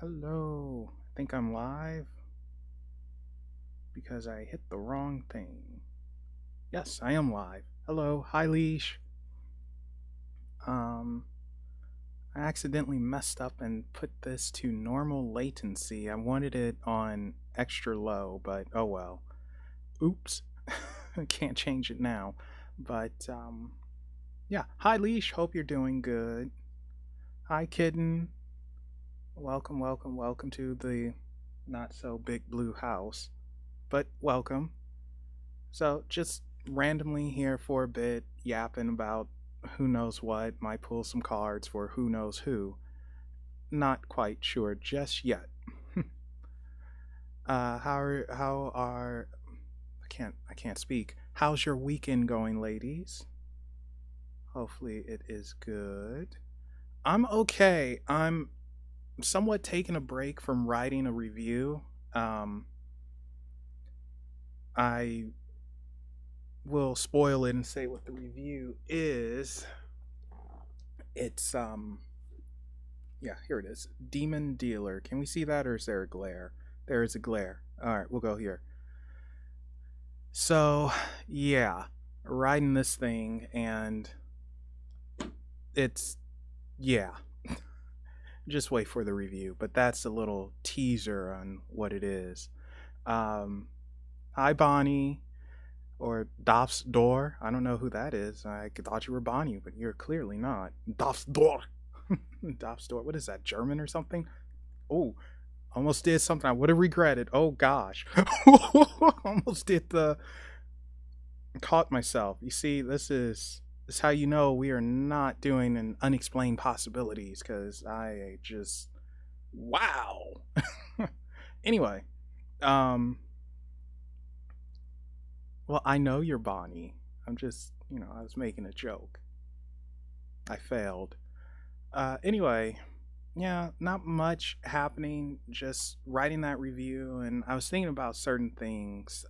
Hello. I think I'm live because I hit the wrong thing. Yes, I am live. Hello. Hi, Leash. Um, I accidentally messed up and put this to normal latency. I wanted it on extra low, but oh well. Oops. I can't change it now. But yeah. Hi, Leash. Hope you're doing good. Hi, Kitten. Welcome, welcome, welcome to the not so big blue house. But welcome. So just randomly here for a bit, yapping about who knows what. Might pull some cards for who knows who. Not quite sure just yet. How are I can't speak. How's your weekend going, ladies? Hopefully it is good. I'm okay. I'm somewhat taking a break from writing a review. Um, I will spoil it and say what the review is. It's yeah, here it is. Demon Dealer. Can we see that or is there a glare? There is a glare. All right, we'll go here. So, yeah, riding this thing and it's yeah. Just wait for the review, but that's a little teaser on what it is. Um Hi Bonnie or Doff's Door. I don't know who that is. I thought you were Bonnie, but you're clearly not. Doff's Door. Doff's Door. What is that? German or something? Oh, almost did something I would have regretted. Oh gosh. Almost did the caught myself. You see, this is how you know we are not doing an unexplained possibilities cuz I just wow. Anyway, um well, I know you're Bonnie. I'm just, I was making a joke. I failed. Anyway, yeah, not much happening. Just writing that review, and I was thinking about certain things.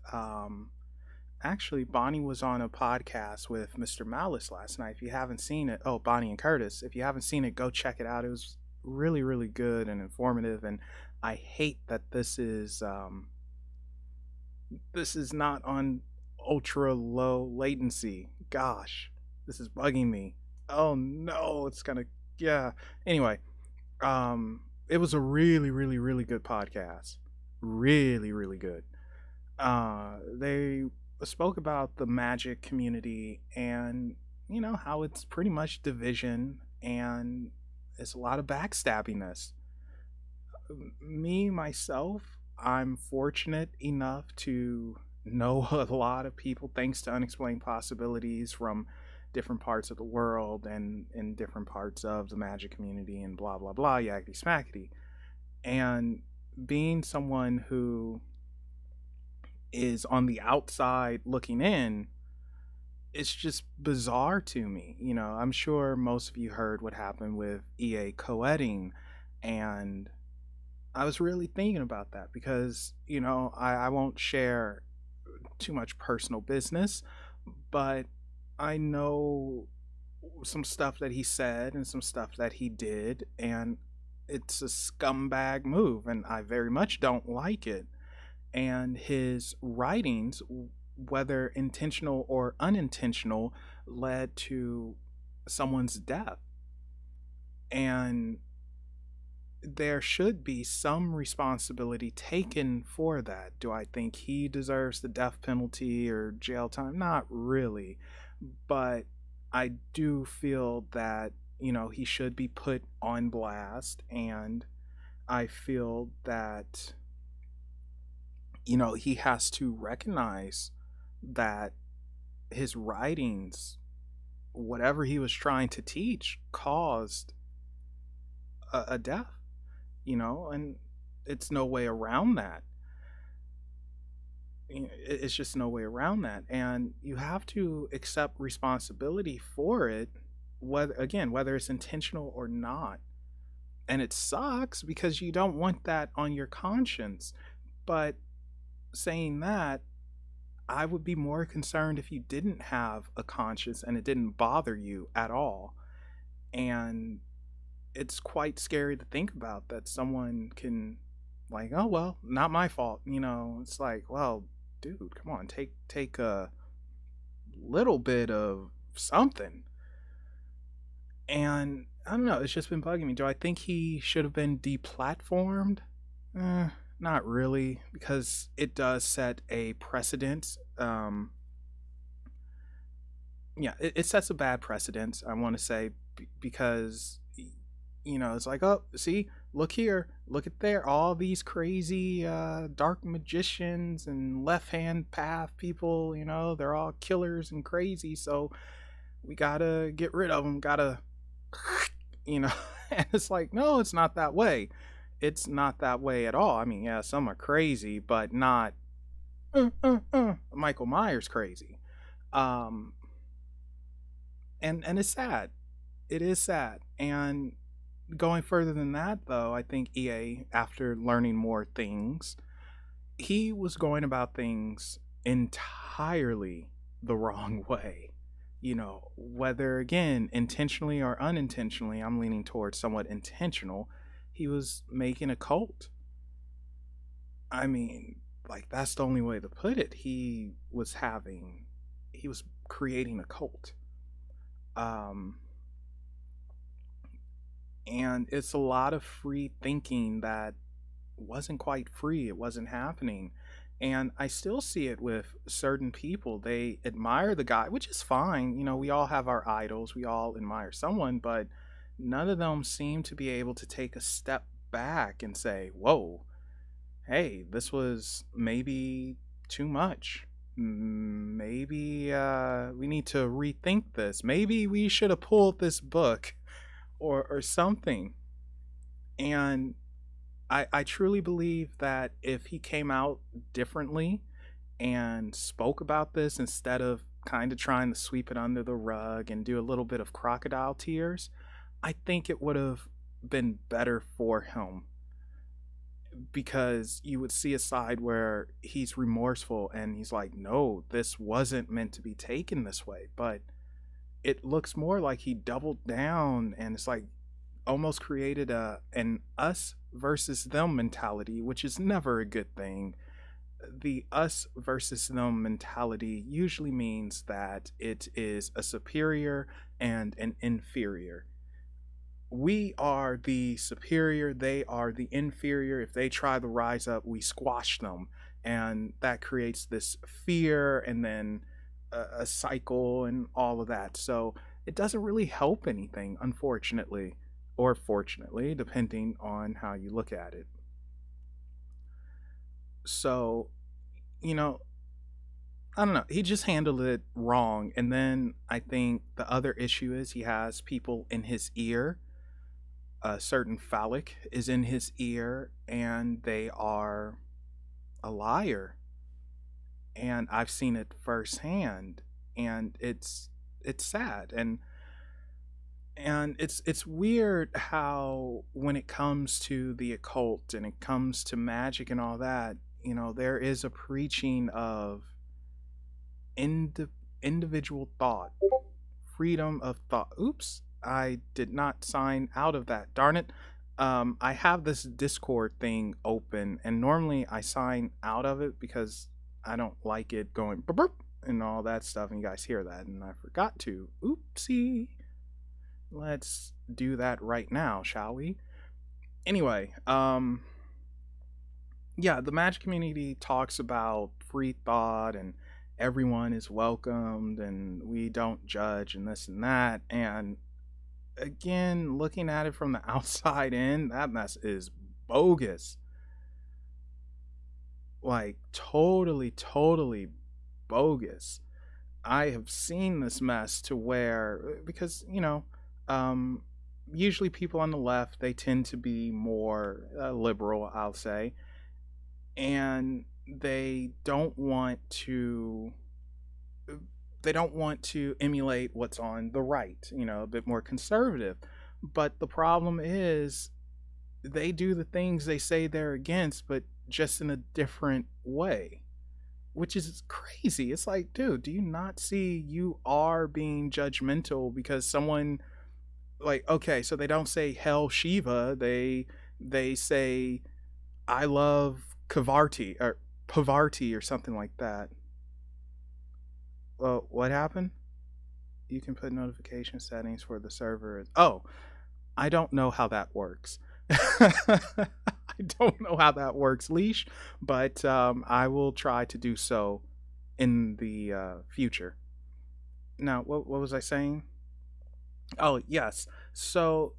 Actually, Bonnie was on a podcast with Mr. Malice last night. If you haven't seen it, oh, Bonnie and Curtis. If you haven't seen it, go check it out. It was really, really good and informative. And I hate that this is not on ultra low latency. Gosh, this is bugging me. Oh no, it's gonna yeah. Anyway, it was a really, really, really good podcast. Really, really good. They spoke about the magic community and how it's pretty much division and it's a lot of backstabbiness. Me myself, I'm fortunate enough to know a lot of people thanks to Unexplained Possibilities from different parts of the world and in different parts of the magic community and blah blah blah yakety smackety. And being someone who is on the outside looking in, it's just bizarre to me. I'm sure most of you heard what happened with EA co-editing, and I was really thinking about that because, I won't share too much personal business, but I know some stuff that he said and some stuff that he did, and it's a scumbag move, and I very much don't like it. And his writings, whether intentional or unintentional, led to someone's death. And there should be some responsibility taken for that. Do I think he deserves the death penalty or jail time? Not really. But I do feel that, he should be put on blast. And I feel that, he has to recognize that his writings, whatever he was trying to teach, caused a death, and it's no way around that. It's just no way around that. And you have to accept responsibility for it, whether it's intentional or not. And it sucks because you don't want that on your conscience. But saying that, I would be more concerned if you didn't have a conscience and it didn't bother you at all. And it's quite scary to think about that someone can, like, oh well, not my fault, you know. It's like, well, dude, come on, take a little bit of something. And I don't know, it's just been bugging me. Do I think he should have been deplatformed? Not really, because it does set a precedent. Yeah, it sets a bad precedent, I want to say, because, you know, it's like, oh, see, look here, look at there, all these crazy dark magicians and left hand path people, you know, they're all killers and crazy, so we gotta get rid of them, gotta, you know. And it's like, no, it's not that way. It's not that way at all. I mean, yeah, some are crazy, but not Michael Myers crazy. Um, and it's sad. It is sad. And going further than that, though, I think EA, after learning more things, he was going about things entirely the wrong way. You know, whether again intentionally or unintentionally, I'm leaning towards somewhat intentional. He was making a cult. I mean, like, that's the only way to put it. He was creating a cult. Um, and it's a lot of free thinking that wasn't quite free. It wasn't happening. And I still see it with certain people. They admire the guy, which is fine. You know, we all have our idols, we all admire someone, but none of them seem to be able to take a step back and say, whoa, hey, this was maybe too much. Maybe we need to rethink this. Maybe we should have pulled this book, or something. And I truly believe that if he came out differently and spoke about this instead of kind of trying to sweep it under the rug and do a little bit of crocodile tears, I think it would have been better for him, because you would see a side where he's remorseful and he's like, no, this wasn't meant to be taken this way. But it looks more like he doubled down, and it's like almost created an us versus them mentality, which is never a good thing. The us versus them mentality usually means that it is a superior and an inferior. We are the superior, they are the inferior. If they try to rise up, we squash them. And that creates this fear, and then a cycle and all of that. So it doesn't really help anything, unfortunately, or fortunately, depending on how you look at it. So, you know, I don't know. He just handled it wrong. And then I think the other issue is he has people in his ear. A certain phallic is in his ear, and they are a liar. And I've seen it firsthand, and it's sad. And it's weird how when it comes to the occult and it comes to magic and all that, you know, there is a preaching of indi- individual thought, freedom of thought. Oops, I did not sign out of that. Darn it. I have this Discord thing open, and normally I sign out of it because I don't like it going burp, burp and all that stuff, and you guys hear that, and I forgot to. Oopsie. Let's do that right now, shall we? Anyway, yeah, the magic community talks about free thought and everyone is welcomed and we don't judge and this and that. And again, looking at it from the outside in, that mess is bogus. Like, totally, totally bogus. I have seen this mess to where, because, you know, um, usually people on the left, they tend to be more liberal, I'll say, and they don't want to emulate what's on the right, you know, a bit more conservative. But the problem is they do the things they say they're against, but just in a different way, which is crazy. It's like, dude, do you not see you are being judgmental because someone Like, okay, so they don't say Hell Shiva. They say I love Kavarti or Pavarti or something like that. Well, what happened? You can put notification settings for the server. Oh, I don't know how that works. I don't know how that works, Leash, but I will try to do so in the future. Now, what was I saying? Oh, yes. So,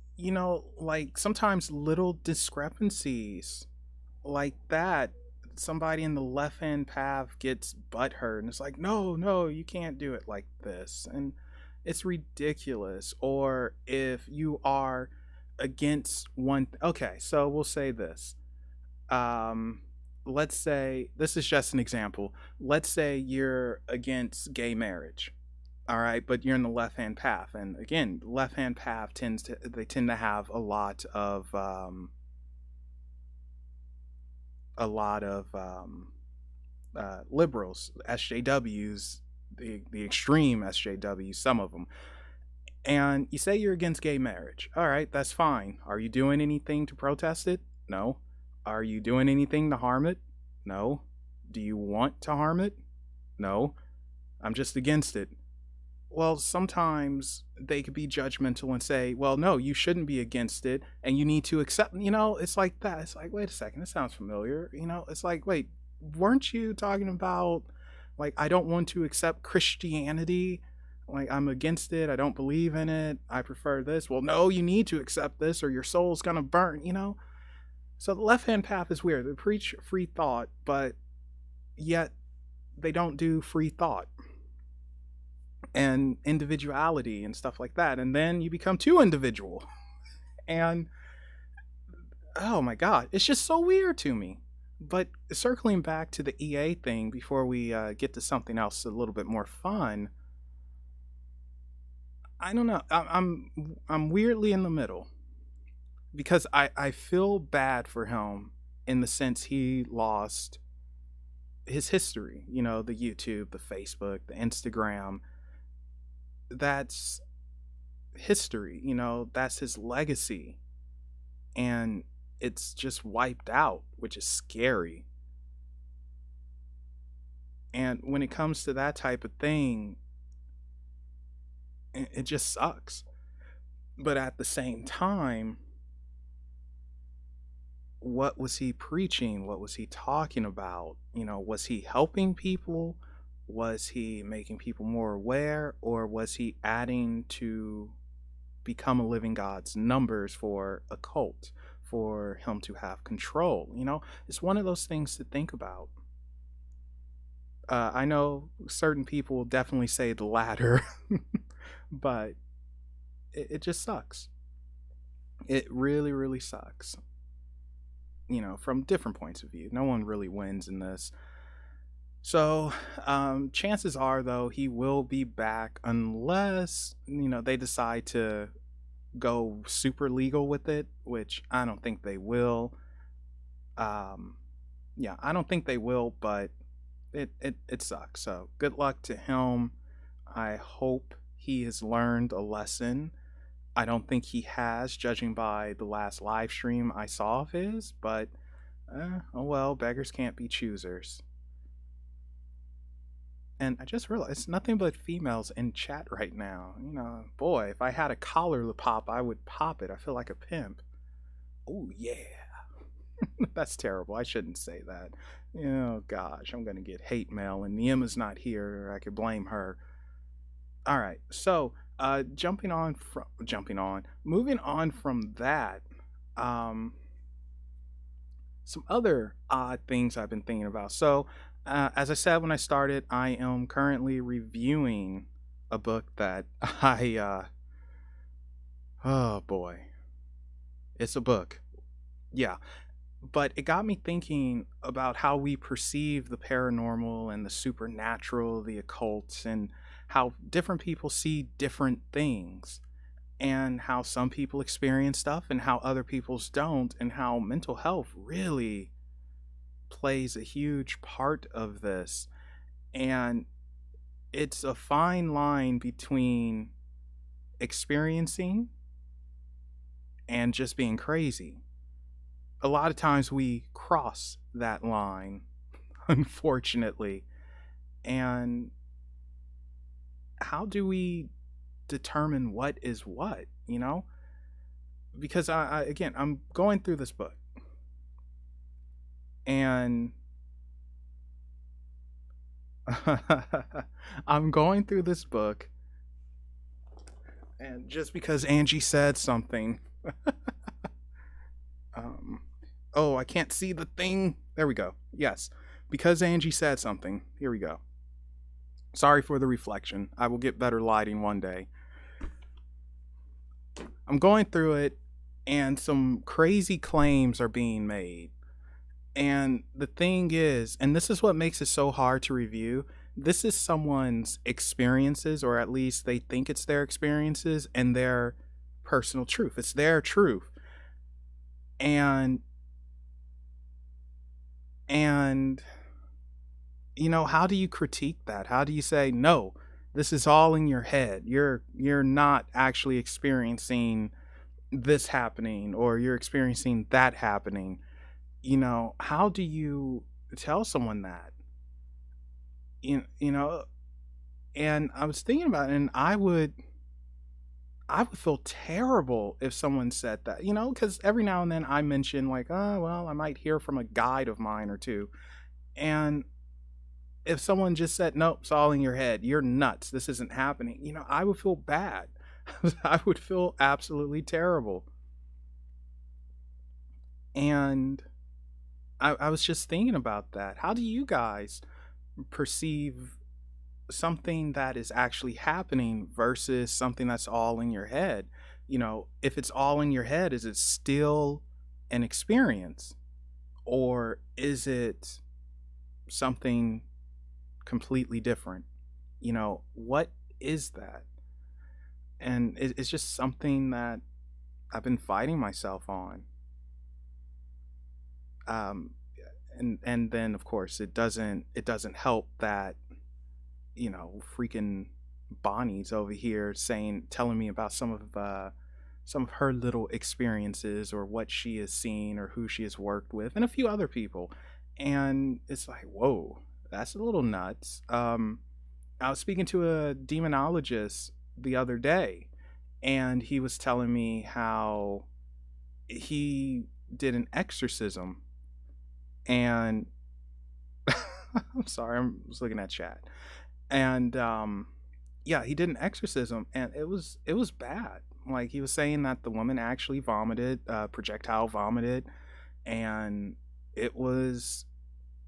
like sometimes little discrepancies like that, somebody in the left hand path gets butthurt and it's like, no, no, you can't do it like this. And it's ridiculous. Or if you are against okay, so we'll say this. Um, let's say this is just an example. Let's say you're against gay marriage, all right, but you're in the left hand path, and again, left hand path tend to have a lot of liberals, SJWs, the extreme SJWs, some of them. And you say you're against gay marriage. All right, that's fine. Are you doing anything to protest it? No. Are you doing anything to harm it? No. Do you want to harm it? No. I'm just against it. Well, sometimes they could be judgmental and say, well, no, you shouldn't be against it and you need to accept, it's like that. It's like, wait a second, this sounds familiar. It's like, wait, weren't you talking about, like, I don't want to accept Christianity? Like, I'm against it. I don't believe in it. I prefer this. Well, no, you need to accept this or your soul's going to burn. So the left hand path is weird. They preach free thought, but yet they don't do free thought and individuality and stuff like that, and then you become too individual. And oh my god, it's just so weird to me. But circling back to the EA thing before we get to something else a little bit more fun, I don't know, I'm weirdly in the middle, because I feel bad for him in the sense he lost his history, the YouTube, the Facebook, the Instagram. That's history, that's his legacy, and it's just wiped out, which is scary. And when it comes to that type of thing, it just sucks. But at the same time, what was he preaching? What was he talking about? Was he helping people? Was he making people more aware? Or was he adding to become a living God's numbers for a cult, for him to have control? It's one of those things to think about. I know certain people will definitely say the latter, but it just sucks. It really, really sucks. From different points of view. No one really wins in this. So, chances are, though, he will be back unless, they decide to go super legal with it, which I don't think they will. Yeah, I don't think they will, but it sucks. So, good luck to him. I hope he has learned a lesson. I don't think he has, judging by the last live stream I saw of his, but oh well, beggars can't be choosers. And I just realized it's nothing but females in chat right now. Boy, if I had a collar to pop, I would pop it. I feel like a pimp. Oh, yeah. That's terrible. I shouldn't say that. Oh, gosh, I'm going to get hate mail, and Niema's not here. I could blame her. All right, so moving on from that, some other odd things I've been thinking about. So, as I said when I started, I am currently reviewing a book that oh boy, it's a book. Yeah. But it got me thinking about how we perceive the paranormal and the supernatural, the occult, and how different people see different things, and how some people experience stuff and how other people's don't, and how mental health really plays a huge part of this. And it's a fine line between experiencing and just being crazy. A lot of times we cross that line, unfortunately. And how do we determine what is what, you know? Because again, I'm going through this book, and I'm going through this book, and just because Angie said something, um, oh, I can't see the thing. There we go. Yes, because Angie said something. Here we go. Sorry for the reflection. I will get better lighting one day. I'm going through it, and some crazy claims are being made. And the thing is, and this is what makes it so hard to review, this is someone's experiences, or at least they think it's their experiences and their personal truth. It's their truth. And and you know, how do you critique that? How do you say, no, this is all in your head. You're not actually experiencing this happening, or you're experiencing that happening. You know, how do you tell someone that? You know, and I was thinking about it, and I would feel terrible if someone said that, you know, because every now and then I mention, like, oh, well, I might hear from a guide of mine or two. And if someone just said, nope, it's all in your head, you're nuts, this isn't happening, you know, I would feel bad. I would feel absolutely terrible. And I was just thinking about that. How do you guys perceive something that is actually happening versus something that's all in your head? You know, if it's all in your head, is it still an experience, or is it something completely different? You know, what is that? And it's just something that I've been fighting myself on. Um, and then of course it doesn't help that, you know, freaking Bonnie's over here telling me about some of her little experiences, or what she has seen, or who she has worked with, and a few other people. And it's like, whoa, that's a little nuts. I was speaking to a demonologist the other day, and he was telling me how he did an exorcism. And I'm sorry, I was looking at chat. And yeah, he did an exorcism, and it was bad. Like, he was saying that the woman actually vomited, projectile vomited, and it was,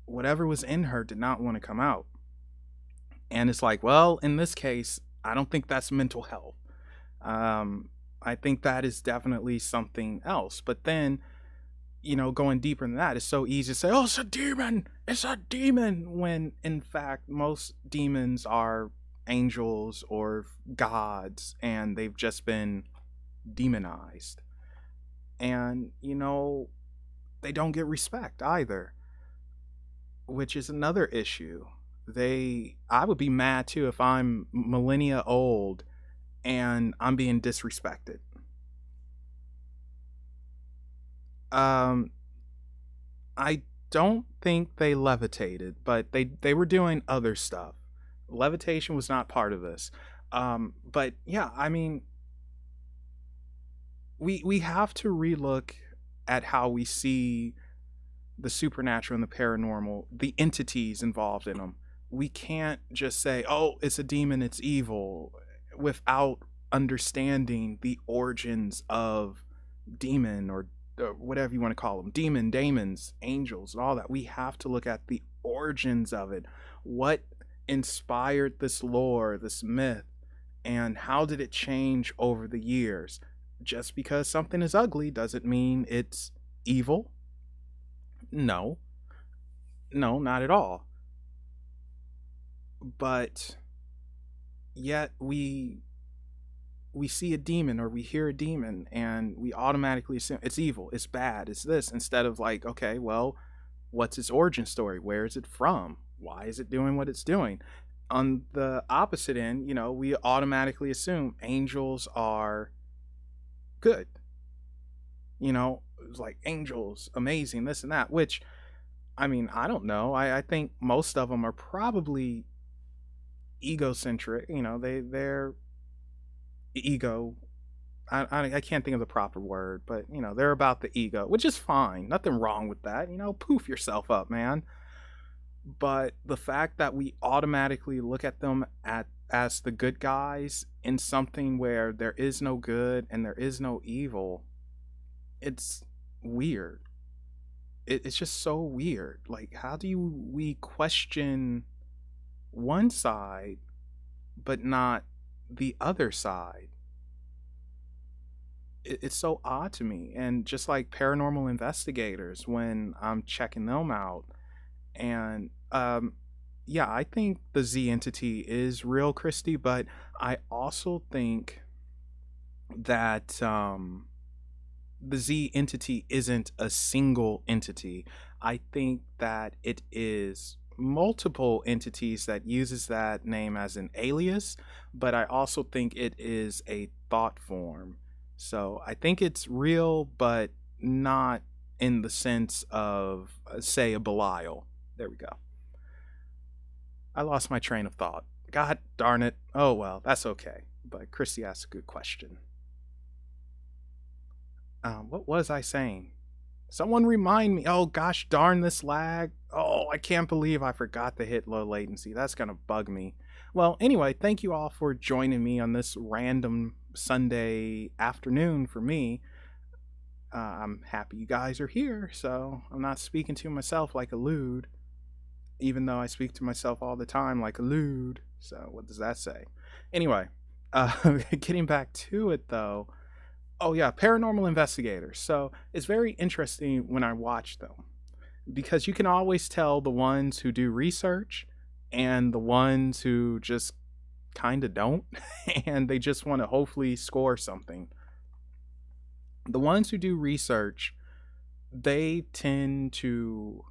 whatever was in her did not want to come out. And it's like, well, in this case, I don't think that's mental health. I think that is definitely something else. But then, you know, going deeper than that, it's so easy to say, oh, it's a demon, it's a demon, when in fact most demons are angels or gods, and they've just been demonized. And, you know, they don't get respect either, which is another issue. I would be mad too if I'm millennia old and I'm being disrespected. Um, I don't think they levitated, but they were doing other stuff. Levitation was not part of this. But yeah, I mean, we have to relook at how we see the supernatural and the paranormal, the entities involved in them. We can't just say, "Oh, it's a demon, it's evil," without understanding the origins of demon, or whatever you want to call them, demon, daemons, angels, and all that. We have to look at the origins of it. What inspired this lore, this myth, and how did it change over the years? Just because something is ugly doesn't mean it's evil. No, no, not at all. But yet we see a demon, or we hear a demon, and we automatically assume it's evil, it's bad, it's this, instead of like, okay, well, what's its origin story? Where is it from? Why is it doing what it's doing? On the opposite end, you know, we automatically assume angels are good. It was like angels, amazing, this and that, which, I mean, I don't know. I think most of them are probably egocentric. They're ego. I can't think of the proper word, but they're about the ego, which is fine. Nothing wrong with that. Poof yourself up, man. But the fact that we automatically look at them as the good guys in something where there is no good and there is no evil, it's weird. It's just so weird. Like, how do we question one side but not the other side? It's so odd to me. And just like paranormal investigators, when I'm checking them out, and yeah, I think the Z entity is real, Christy, but I also think that the Z entity isn't a single entity. I think that it is multiple entities that uses that name as an alias, but I also think it is a thought form. So I think it's real, but not in the sense of, say, a Belial. There we go. I lost my train of thought. God darn it. Oh well, that's okay. But Christy asked a good question. What was I saying? Someone remind me. Oh gosh darn this lag. Oh, I can't believe I forgot to hit low latency. That's gonna bug me. Well, anyway, thank you all for joining me on this random Sunday afternoon for me. I'm happy you guys are here, so I'm not speaking to myself like a lewd, even though I speak to myself all the time like a lewd. So what does that say? Anyway, getting back to it though. Oh yeah, paranormal investigators. So it's very interesting when I watch them, because you can always tell the ones who do research and the ones who just kind of don't and they just want to hopefully score something. The ones who do research, they tend to,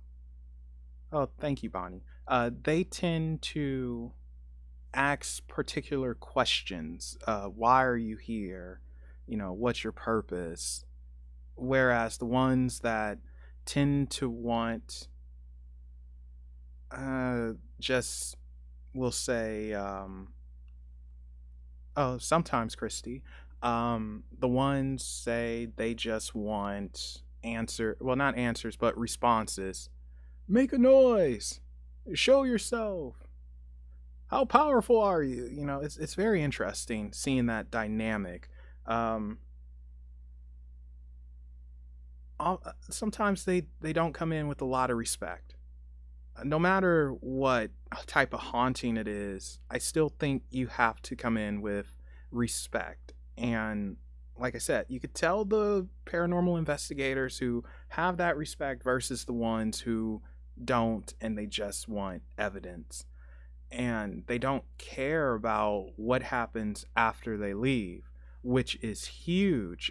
oh, thank you, Bonnie. They tend to ask particular questions. Why are you here? What's your purpose? Whereas the ones that tend to want, just, we'll say, oh, sometimes Christy, the ones say they just want well, not answers, but responses. Make a noise. Show yourself. How powerful are you? It's very interesting seeing that dynamic. Um, Sometimes they don't come in with a lot of respect. No matter what type of haunting it is, I still think you have to come in with respect. And like I said, you could tell the paranormal investigators who have that respect versus the ones who don't and they just want evidence. And they don't care about what happens after they leave, which is huge.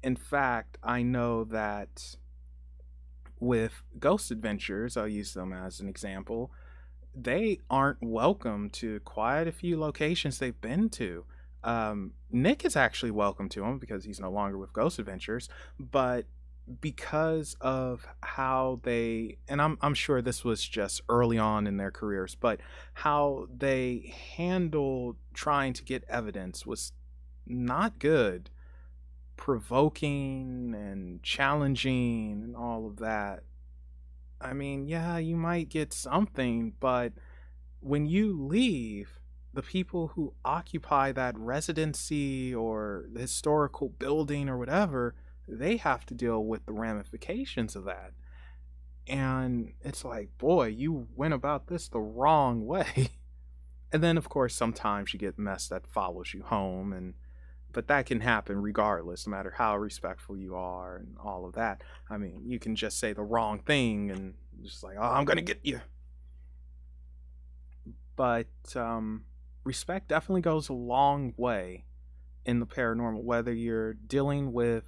In fact, I know that with Ghost Adventures, I'll use them as an example, they aren't welcome to quite a few locations they've been to. Nick is actually welcome to them because he's no longer with Ghost Adventures, but because of how they, and I'm sure this was just early on in their careers, but how they handled trying to get evidence was not good, provoking and challenging and all of that. I mean, yeah, you might get something, but when you leave, the people who occupy that residency or the historical building or whatever, they have to deal with the ramifications of that. And it's like, boy, you went about this the wrong way. And then, of course, sometimes you get mess that follows you home, and but that can happen regardless, no matter how respectful you are and all of that. I mean, you can just say the wrong thing and just like, oh, I'm gonna get you. But respect definitely goes a long way in the paranormal, whether you're dealing with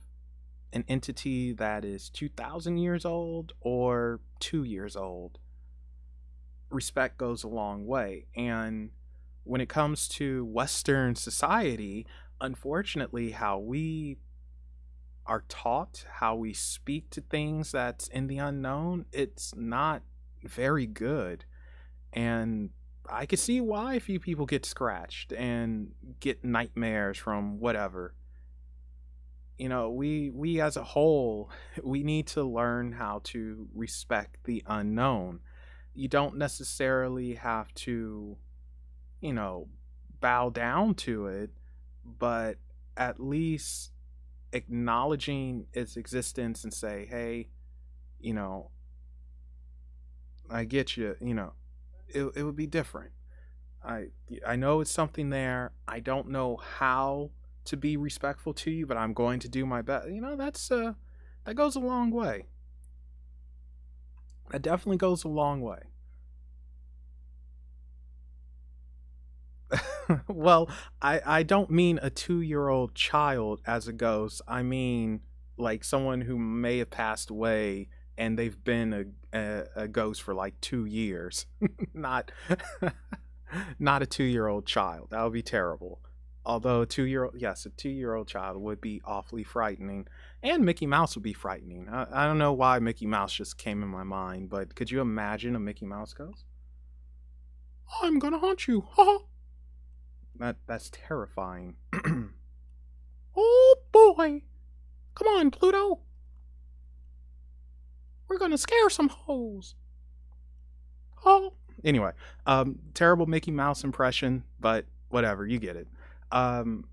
an entity that is 2,000 years old or 2 years old. Respect goes a long way. And when it comes to Western society, unfortunately, how we are taught, how we speak to things that's in the unknown, it's not very good. And I could see why a few people get scratched and get nightmares from whatever. We as a whole, we need to learn how to respect the unknown. You don't necessarily have to, you know, bow down to it, but at least acknowledging its existence and say, hey, you know, I get you, it would be different. I I know it's something there. I don't know how to be respectful to you, but I'm going to do my best. That goes a long way. That definitely goes a long way. Well, I don't mean a 2-year-old child as a ghost. I mean like someone who may have passed away and they've been a ghost for like 2 years. Not not a 2-year-old child. That would be terrible. Although a 2-year-old child would be awfully frightening, and Mickey Mouse would be frightening. I don't know why Mickey Mouse just came in my mind, but could you imagine a Mickey Mouse ghost? I'm gonna haunt you. That's terrifying. Oh boy! Come on, Pluto. We're gonna scare some hoes. Oh. Anyway, terrible Mickey Mouse impression, but whatever, you get it. Um,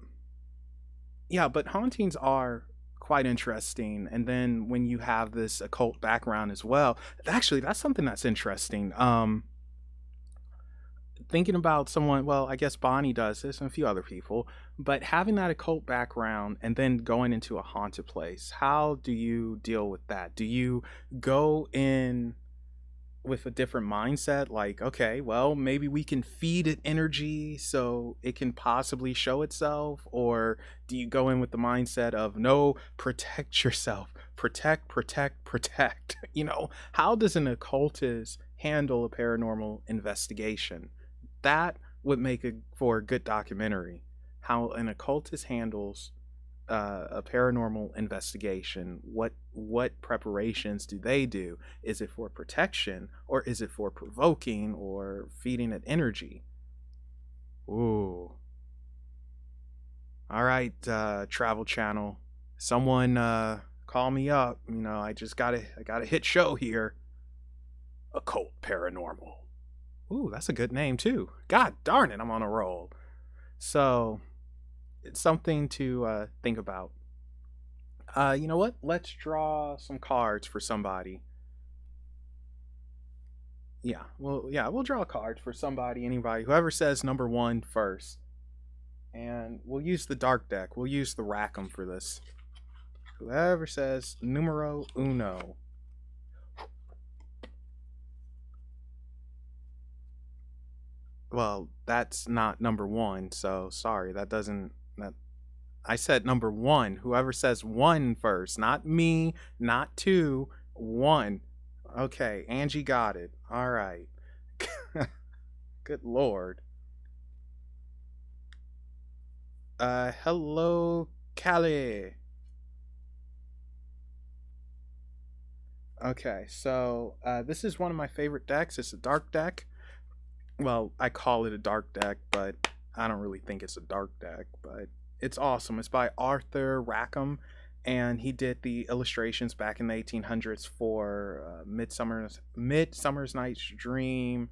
yeah, but hauntings are quite interesting. And then when you have this occult background as well, actually, that's something that's interesting. Thinking about someone, well, I guess Bonnie does this and a few other people, but having that occult background and then going into a haunted place, how do you deal with that? Do you go in with a different mindset, like, okay, well, maybe we can feed it energy so it can possibly show itself? Or do you go in with the mindset of, no, protect yourself, protect? How does an occultist handle a paranormal investigation? That would make it for a good documentary. How an occultist handles a paranormal investigation. What preparations do they do? Is it for protection, or is it for provoking or feeding it energy? Ooh. All right, Travel Channel. Someone call me up. I got a hit show here. Occult Paranormal. Ooh, that's a good name too. God darn it, I'm on a roll. So it's something to think about. You know what? Let's draw some cards for somebody. We'll draw cards for somebody, anybody, whoever says number one first. And we'll use the dark deck. We'll use the Rackham for this. Whoever says numero uno. Well, that's not number one, so sorry, that doesn't that I said number one. Whoever says one first, not me, not two, one. Okay, Angie got it. All right. Good lord. Hello, Callie. Okay, so this is one of my favorite decks. It's a dark deck. Well, I call it a dark deck, but I don't really think it's a dark deck, but it's awesome. It's by Arthur Rackham, and he did the illustrations back in the 1800s for Midsummer's Night's Dream,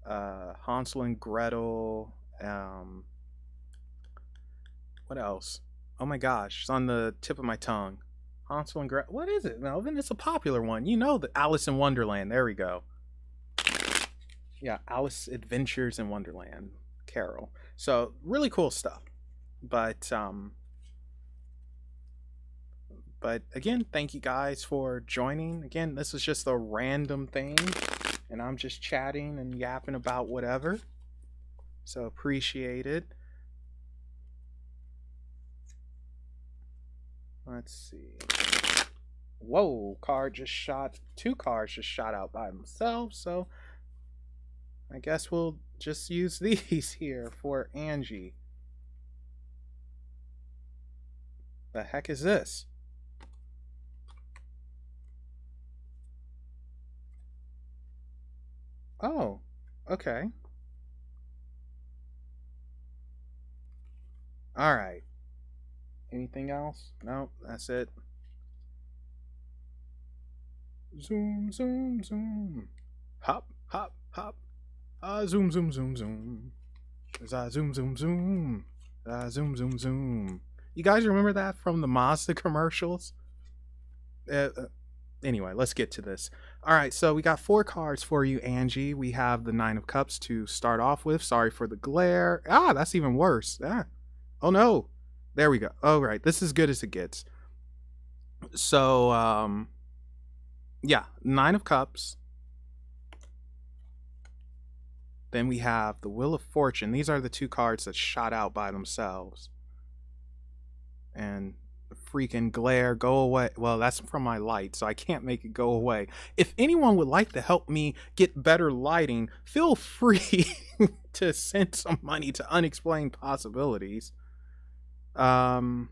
Hansel and Gretel. What else? Oh my gosh, it's on the tip of my tongue. Hansel and Gretel. What is it, Melvin? It's a popular one. You know, the Alice in Wonderland. There we go. Yeah, Alice Adventures in Wonderland. Carol. So really cool stuff. But again, thank you guys for joining. Again, this is just a random thing, and I'm just chatting and yapping about whatever. So appreciate it. Let's see. Whoa, two cards just shot out by themselves, so I guess we'll just use these here for Angie. The heck is this? Oh, okay. All right. Anything else? No, that's it. Zoom, zoom, zoom. Hop, hop, hop. Zoom, zoom, zoom, zoom. Zoom, zoom, zoom. Zoom, zoom, zoom. You guys remember that from the Mazda commercials? Uh, uh, anyway, let's get to this. All right, so we got four cards for you, Angie. We have the Nine of Cups to start off with. Sorry for the glare. Ah, that's even worse. Oh no. There we go. Oh, right. This is good as it gets. So, yeah, Nine of Cups. Then we have the Wheel of Fortune. These are the two cards that shot out by themselves. And freaking glare, go away. Well, that's from my light, so I can't make it go away. If anyone would like to help me get better lighting, feel free to send some money to Unexplained Possibilities. Okay,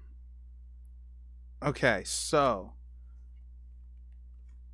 so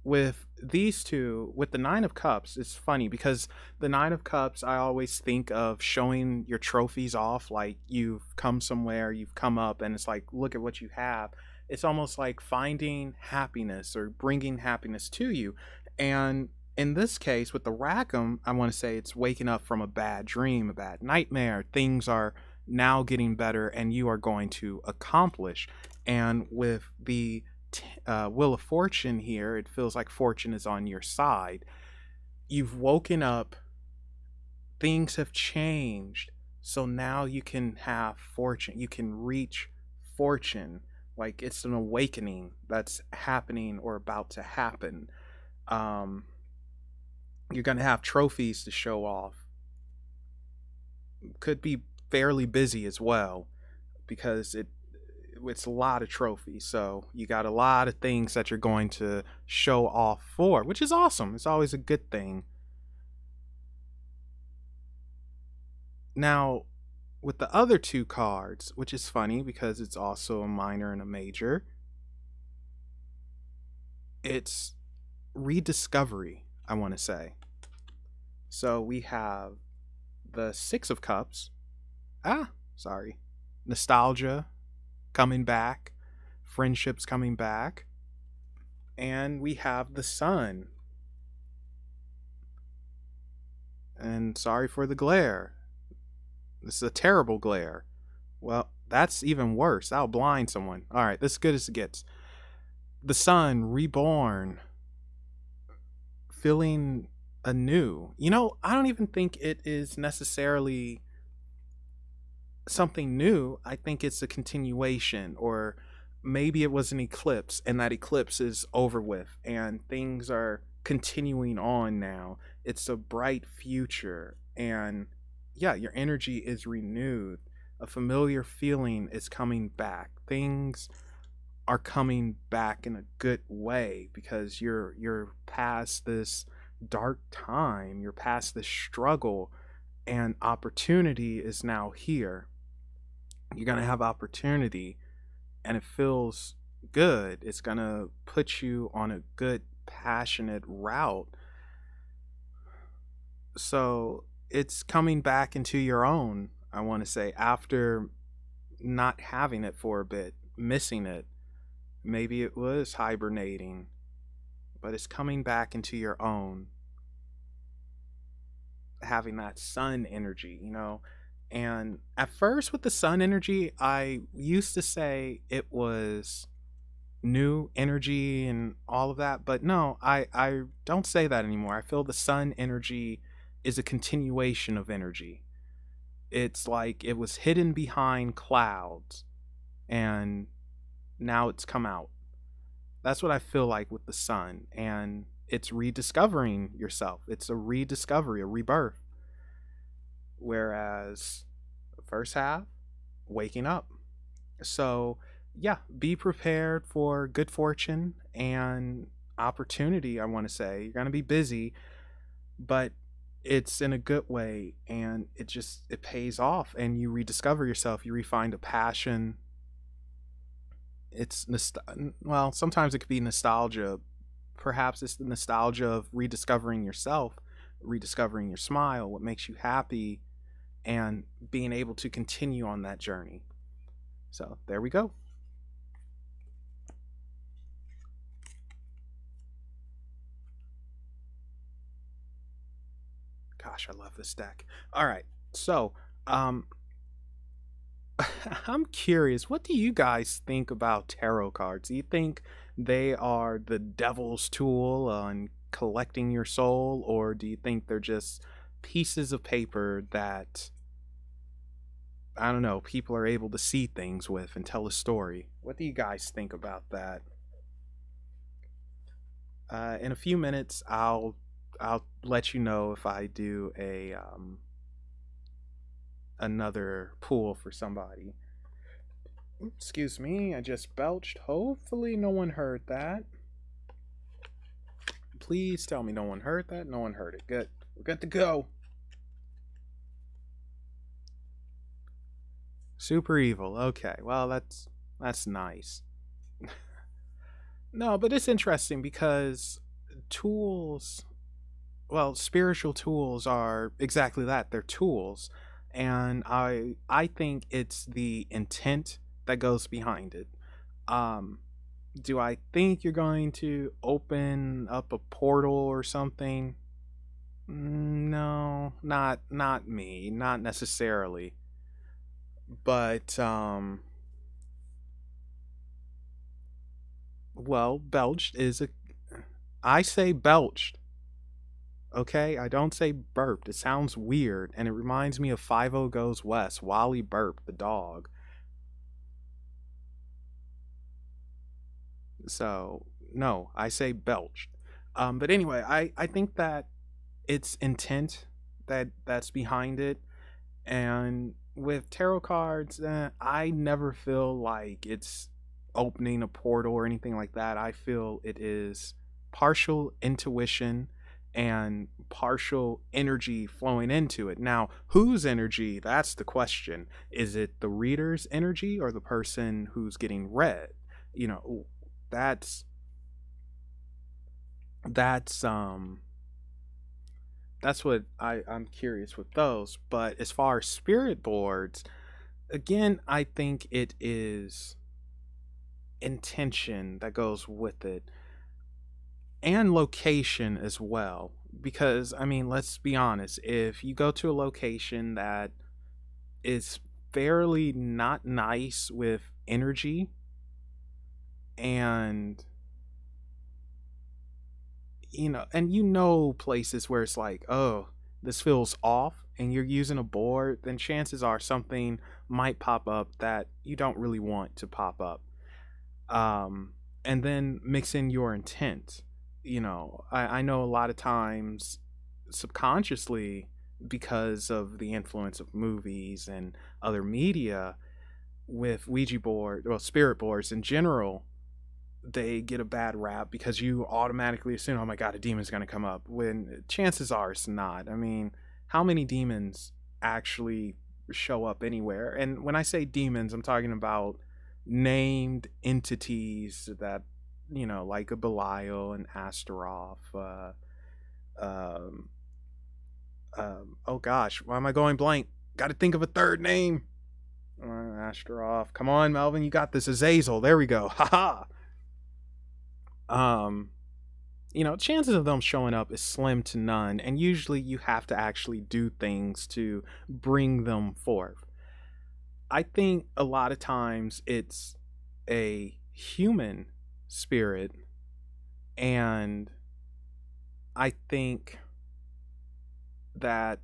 with these two, with the Nine of Cups, it's funny because the Nine of Cups, I always think of showing your trophies off. Like you've come somewhere, you've come up, and it's like, look at what you have. It's almost like finding happiness or bringing happiness to you. And in this case, with the Rackham, I want to say it's waking up from a bad dream, a bad nightmare. Things are now getting better, and you are going to accomplish. And with the Wheel of Fortune here, it feels like fortune is on your side. You've woken up, things have changed, so now you can have fortune. You can reach fortune. Like it's an awakening that's happening or about to happen. Um, you're going to have trophies to show off. Could be fairly busy as well because it's a lot of trophies. So you got a lot of things that you're going to show off for, which is awesome. It's always a good thing. Now, with the other two cards, which is funny because it's also a minor and a major, it's rediscovery, I want to say. So we have the Six of Cups. Sorry. Nostalgia coming back, friendships coming back, and we have the Sun. And sorry for the glare. This is a terrible glare. Well, that's even worse. That'll blind someone. All right, this is good as it gets. The Sun, reborn, feeling anew. You know, I don't even think it is necessarily something new. I think it's a continuation, or maybe it was an eclipse and that eclipse is over with and things are continuing on now. It's a bright future, and yeah, your energy is renewed. A familiar feeling is coming back. Things are coming back in a good way because you're past this dark time, you're past this struggle, and opportunity is now here. You're going to have opportunity, and it feels good. It's going to put you on a good, passionate route. So it's coming back into your own, I want to say, after not having it for a bit, missing it. Maybe it was hibernating, but it's coming back into your own, having that sun energy, you know. And at first, with the sun energy, I used to say it was new energy and all of that, but no, I don't say that anymore. I feel the sun energy is a continuation of energy. It's like it was hidden behind clouds and now it's come out. That's what I feel like with the sun, and it's rediscovering yourself. It's a rediscovery, a rebirth. Whereas the first half, waking up. So, yeah, be prepared for good fortune and opportunity, I want to say. You're going to be busy, but it's in a good way, and it pays off, and you rediscover yourself. You refine a passion. Well, sometimes it could be nostalgia. Perhaps it's the nostalgia of rediscovering yourself, rediscovering your smile, what makes you happy, and being able to continue on that journey. So there we go. Gosh, I love this deck. All right. So, um, I'm curious, what do you guys think about tarot cards? Do you think they are the devil's tool on collecting your soul, or do you think they're just pieces of paper that, I don't know, people are able to see things with and tell a story? What do you guys think about that? In a few minutes, I'll let you know if I do a another pool for somebody. Excuse me, I just belched. Hopefully, no one heard that. Please tell me no one heard that. No one heard it. Good. We're good to go. Super evil. Okay. Well, that's nice. No, but it's interesting because tools, well, spiritual tools are exactly that. They're tools. And I think it's the intent that goes behind it. Um do I think you're going to open up a portal or something? No, not me, not necessarily. But well, belched is a I say belched, okay? I don't say burped. It sounds weird and it reminds me of 50 Goes West, Wally Burp the dog. So, no, I say belched. But anyway, I think that it's intent that's behind it. And with tarot cards, I never feel like it's opening a portal or anything like that. I feel it is partial intuition and partial energy flowing into it. Now, whose energy? That's the question. Is it the reader's energy or the person who's getting read? You know, that's that's um that's what I'm curious with those. But as far as spirit boards, again, I think it is intention that goes with it and location as well. Because, I mean, let's be honest, if you go to a location that is fairly not nice with energy, and places where it's like, oh, this feels off, and you're using a board, then chances are something might pop up that you don't really want to pop up. And then mix in your intent. I know a lot of times subconsciously, because of the influence of movies and other media, with Ouija board, well, spirit boards in general, they get a bad rap because you automatically assume, oh my god, a demon's going to come up, when chances are it's not. I mean, how many demons actually show up anywhere? And when I say demons, I'm talking about named entities that, like a Belial and Astaroth. Um, oh gosh, why am I going blank? Got to think of a third name. Astaroth. Come on, Melvin, you got this. Azazel. There we go. Haha. um Chances of them showing up is slim to none, and usually you have to actually do things to bring them forth. I think a lot of times it's a human spirit, and I think that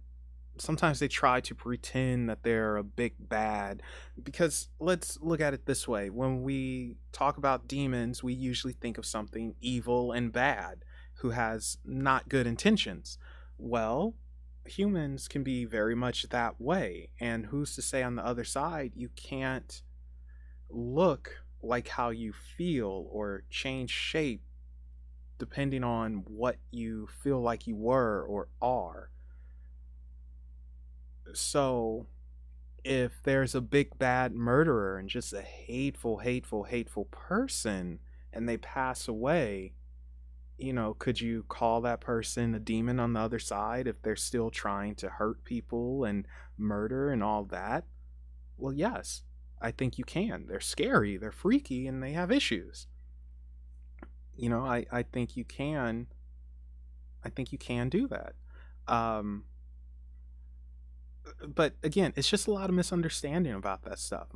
sometimes they try to pretend that they're a big bad, because let's look at it this way: when we talk about demons, we usually think of something evil and bad who has not good intentions. Well, humans can be very much that way, and who's to say on the other side you can't look like how you feel or change shape depending on what you feel like you were or are. So if there's a big bad murderer and just a hateful, hateful, hateful person, and they pass away, could you call that person a demon on the other side if they're still trying to hurt people and murder and all that? Well, yes, I think you can. They're scary, they're freaky, and they have issues. I think you can. I think you can do that. Um, but again, it's just a lot of misunderstanding about that stuff,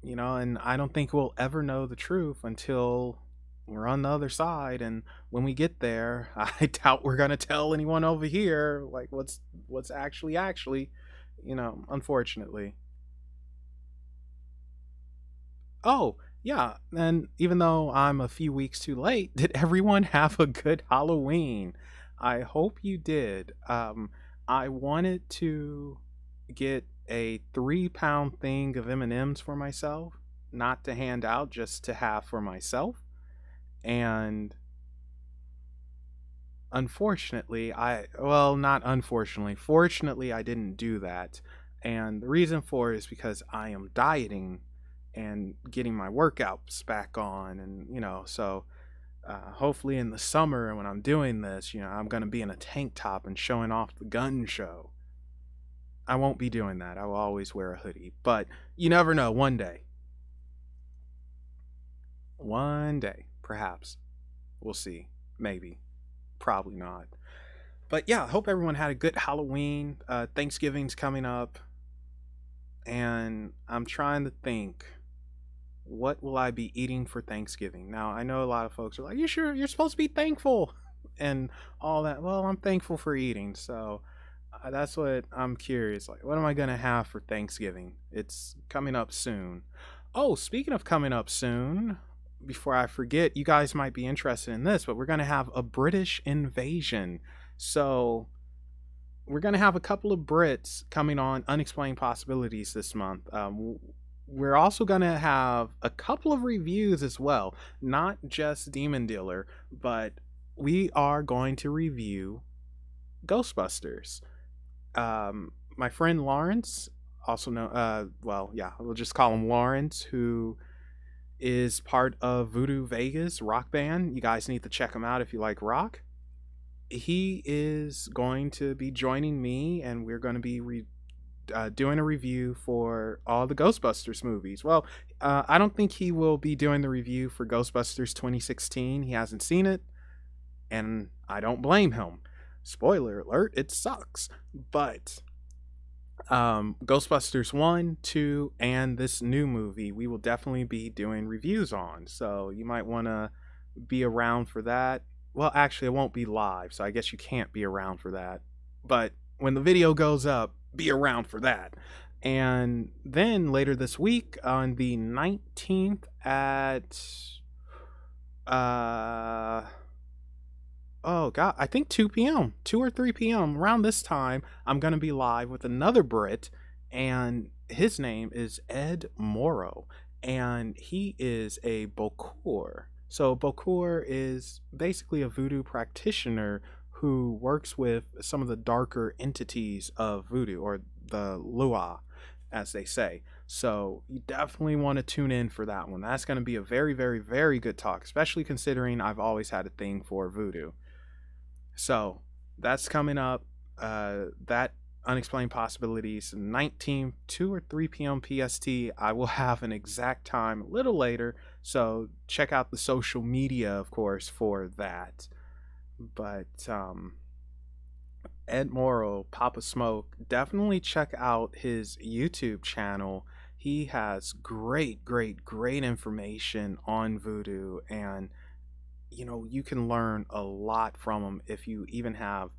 and I don't think we'll ever know the truth until we're on the other side. And when we get there, I doubt we're gonna tell anyone over here like what's actually, unfortunately. Oh, yeah. And even though I'm a few weeks too late, did everyone have a good Halloween? I hope you did. I wanted to get a 3 pound thing of M&Ms for myself, not to hand out, just to have for myself. And unfortunately, not unfortunately, fortunately, I didn't do that. And the reason for it is because I am dieting and getting my workouts back on. And, so hopefully in the summer when I'm doing this, I'm going to be in a tank top and showing off the gun show. I won't be doing that. I will always wear a hoodie. But you never know. One day. One day. Perhaps. We'll see. Maybe. Probably not. But yeah, I hope everyone had a good Halloween. Thanksgiving's coming up. And I'm trying to think, what will I be eating for Thanksgiving? Now, I know a lot of folks are like, you sure you're supposed to be thankful and all that. Well, I'm thankful for eating. So that's what I'm curious. Like, what am I going to have for Thanksgiving? It's coming up soon. Oh, speaking of coming up soon, before I forget, you guys might be interested in this, but we're going to have a British invasion. So we're going to have a couple of Brits coming on Unexplained Possibilities this month. We're also going to have a couple of reviews as well, not just Demon Dealer, but we are going to review Ghostbusters. My friend Lawrence, also know, we'll just call him Lawrence, who is part of Voodoo Vegas rock band. You guys need to check him out if you like rock. He is going to be joining me, and we're going to be doing a review for all the Ghostbusters movies. Well, I don't think he will be doing the review for Ghostbusters 2016. He hasn't seen it, and I don't blame him. Spoiler alert, it sucks. But Ghostbusters 1, 2, and this new movie, we will definitely be doing reviews on. So you might want to be around for that. Well, actually, it won't be live, so I guess you can't be around for that. But when the video goes up, be around for that. And then later this week, on the 19th at oh god, I think 2 p.m., 2 or 3 p.m. around this time, I'm going to be live with another Brit, and his name is Ed Morrow, and he is a Bokur. So Bokur is basically a voodoo practitioner who works with some of the darker entities of voodoo, or the Lua, as they say. So you definitely want to tune in for that one. That's going to be a very, very, very good talk, especially considering I've always had a thing for voodoo. So that's coming up. That Unexplained Possibilities, 19, 2 or 3 p.m. PST. I will have an exact time a little later, so check out the social media, of course, for that. But Ed Morrow, Papa Smoke, definitely check out his YouTube channel. He has great, great, great information on voodoo, and you can learn a lot from him if you even have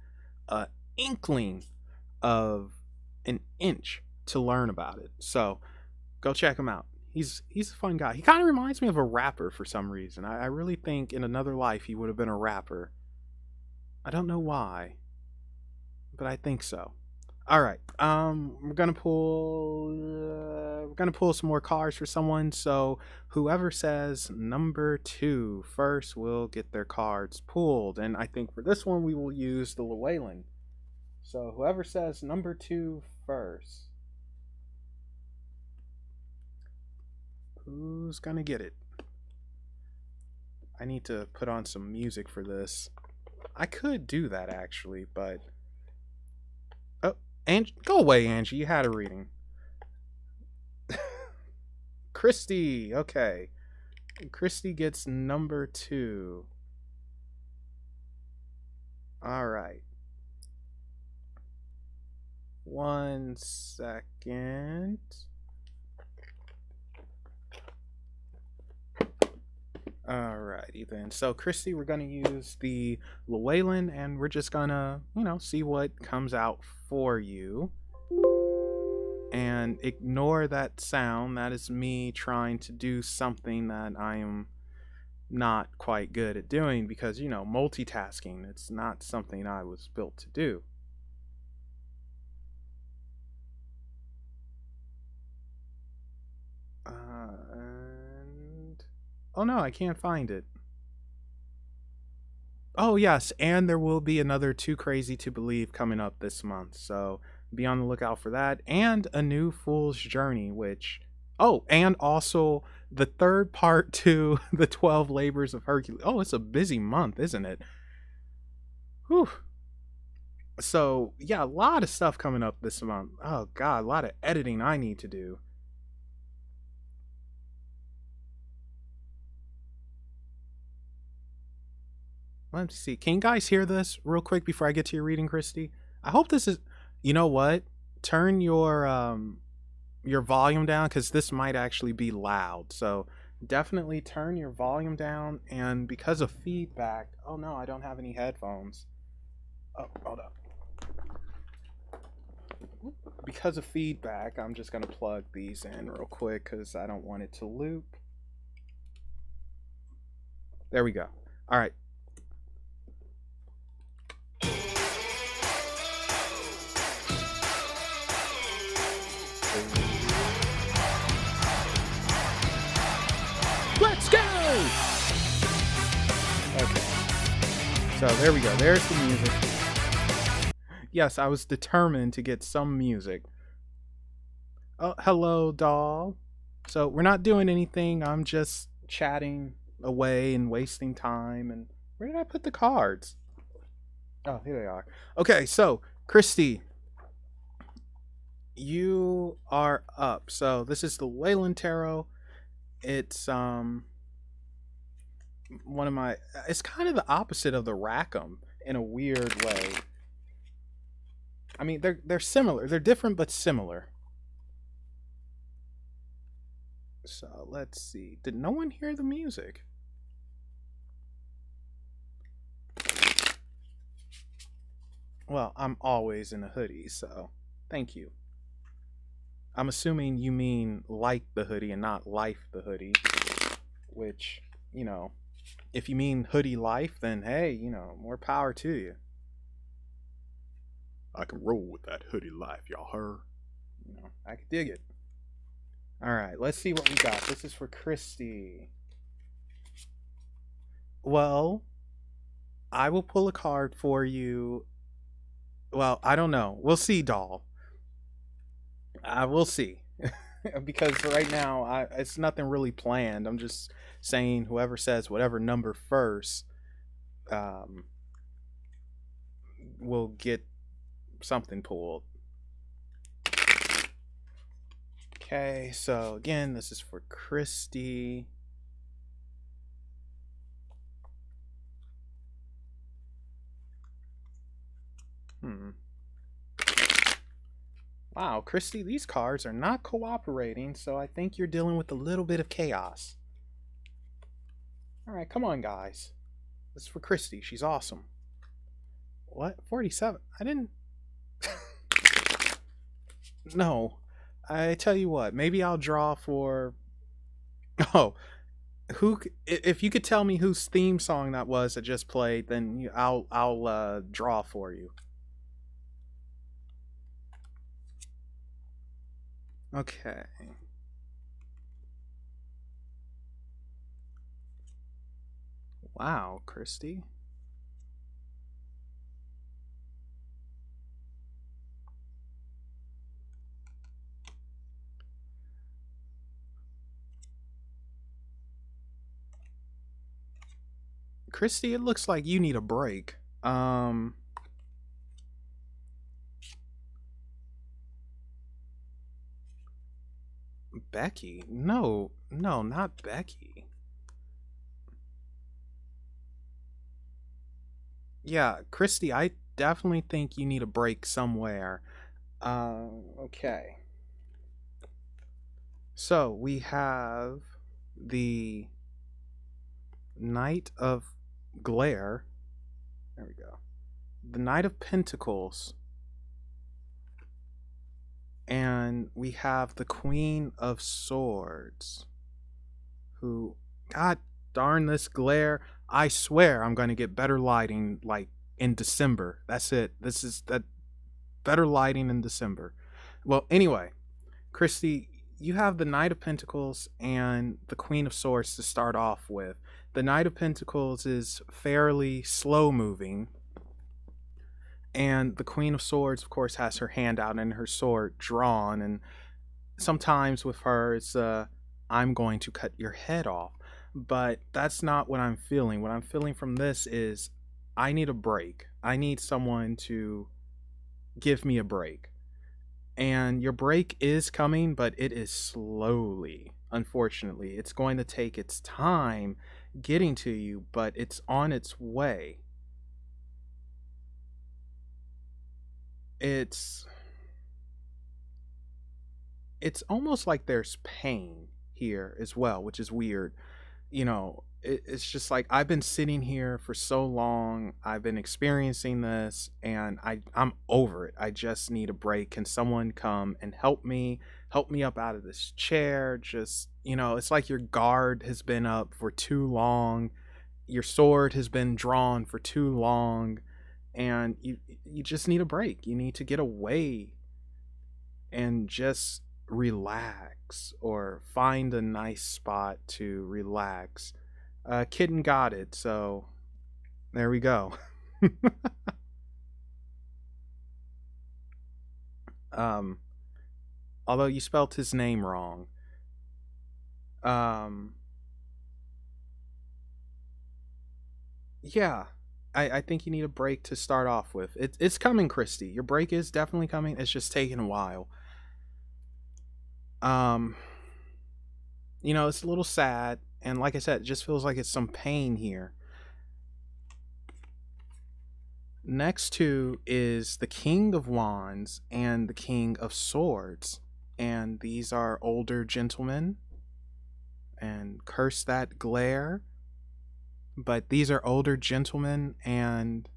an inkling of an inch to learn about it. So go check him out. He's a fun guy. He kind of reminds me of a rapper for some reason. I really think in another life he would have been a rapper. I don't know why, but I think so. All right. We're gonna pull some more cards for someone. So whoever says number 2 first will get their cards pulled. And I think for this one we will use the Llewellyn. So whoever says number 2 first, who's gonna get it? I need to put on some music for this. I could do that actually, but oh, and go away, Angie. You had a reading. Christy, okay. Christy gets number 2. All right. 1 second. Alrighty then. So Christy, we're gonna use the Llewellyn, and we're just gonna, see what comes out for you. And ignore that sound. That is me trying to do something that I am not quite good at doing because, multitasking. It's not something I was built to do. And oh no, I can't find it. Oh yes, and there will be another Too Crazy to Believe coming up this month, so be on the lookout for that. And a new Fool's Journey, which and also the third part to the 12 Labors of Hercules. Oh, it's a busy month, isn't it? Whew. So yeah, a lot of stuff coming up this month. Oh god, a lot of editing I need to do. Let me see. Can you guys hear this real quick before I get to your reading, Christy? I hope this is. You know what? Turn your volume down because this might actually be loud. So definitely turn your volume down. And because of feedback, oh no, I don't have any headphones. Oh, hold up. Because of feedback, I'm just gonna plug these in real quick because I don't want it to loop. There we go. All right. Let's go! Okay. So there we go. There's the music. Yes, I was determined to get some music. Oh, hello, doll. So we're not doing anything. I'm just chatting away and wasting time. And where did I put the cards? Oh, here they are. Okay, so Christy, you are up. So this is the Wayland Tarot. It's one of my. It's kind of the opposite of the Rackham in a weird way. I mean, they're similar. They're different but similar. So let's see. Did no one hear the music? Well, I'm always in a hoodie, so thank you. I'm assuming you mean like the hoodie and not life the hoodie, which, if you mean hoodie life, then hey, more power to you. I can roll with that hoodie life, y'all heard? I can dig it. All right, let's see what we got. This is for Christy. Well, I will pull a card for you. Well, I don't know. We'll see, doll. We'll see. Because right now, it's nothing really planned. I'm just saying whoever says whatever number first will get something pulled. Okay, so again, this is for Christy. Wow, Christy, these cards are not cooperating, so I think you're dealing with a little bit of chaos. Alright, come on, guys. This is for Christy. She's awesome. What? 47? I didn't... No. I tell you what, maybe I'll draw for... Oh, if you could tell me whose theme song that was that just played, then I'll draw for you. Okay. Wow, Christy. Christy, it looks like you need a break. Um, Becky? No, no, not Becky. Yeah, Christy, I definitely think you need a break somewhere. Okay. So we have the Knight of Glare. There we go. The Knight of Pentacles. And we have the Queen of Swords. Who, God darn this glare. I swear I'm going to get better lighting like in December. That's it. This is that better lighting in December. Well, anyway, Christy, you have the Knight of Pentacles and the Queen of Swords to start off with. The Knight of Pentacles is fairly slow moving, and the Queen of Swords, of course, has her hand out and her sword drawn. And sometimes with her, it's I'm going to cut your head off. But that's not what I'm feeling. What I'm feeling from this is I need a break. I need someone to give me a break. And your break is coming, but it is slowly. Unfortunately, it's going to take its time getting to you, but it's on its way. It's almost like there's pain here as well, which is weird. It's just like I've been sitting here for so long. I've been experiencing this, and I'm over it. I just need a break. Can someone come and help me up out of this chair? Just, it's like your guard has been up for too long. Your sword has been drawn for too long, and you just need a break. You need to get away and just relax, or find a nice spot to relax. Kitten got it, so there we go. um, Although you spelt his name wrong. Um, yeah, I think you need a break to start off with. It's coming, Christy. Your break is definitely coming. It's just taking a while. Um, it's a little sad, and like I said, it just feels like it's some pain here. Next to is the King of Wands and the King of Swords. And these are older gentlemen. And curse that glare. But these are older gentlemen, and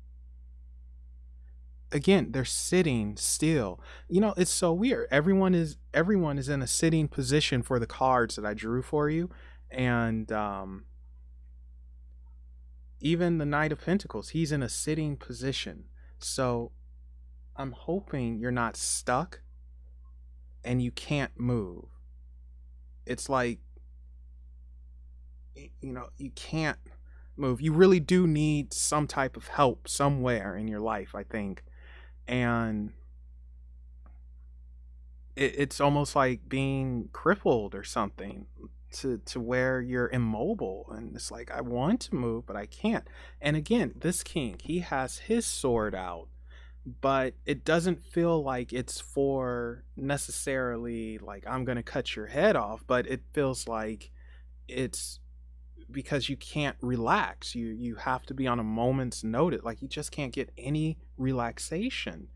again, they're sitting still. It's so weird. Everyone is in a sitting position for the cards that I drew for you. And even the Knight of Pentacles, he's in a sitting position. So I'm hoping you're not stuck and you can't move. It's like, you can't move. You really do need some type of help somewhere in your life, I think. And it's almost like being crippled or something, to where you're immobile, and it's like I want to move but I can't. And again, this king, he has his sword out, but it doesn't feel like it's for necessarily like I'm going to cut your head off, but it feels like it's because you can't relax. You have to be on a moment's notice. Like you just can't get any relaxation.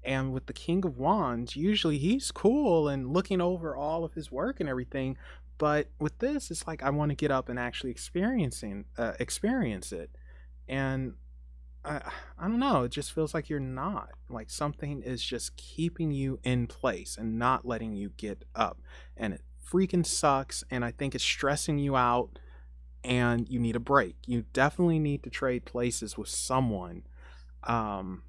And with the King of Wands, usually he's cool and looking over all of his work and everything. But with this, it's like I want to get up and actually experience it. And I don't know. It just feels like you're not. Like something is just keeping you in place and not letting you get up. And it freaking sucks. And I think it's stressing you out. And you need a break. You definitely need to trade places with someone. Um,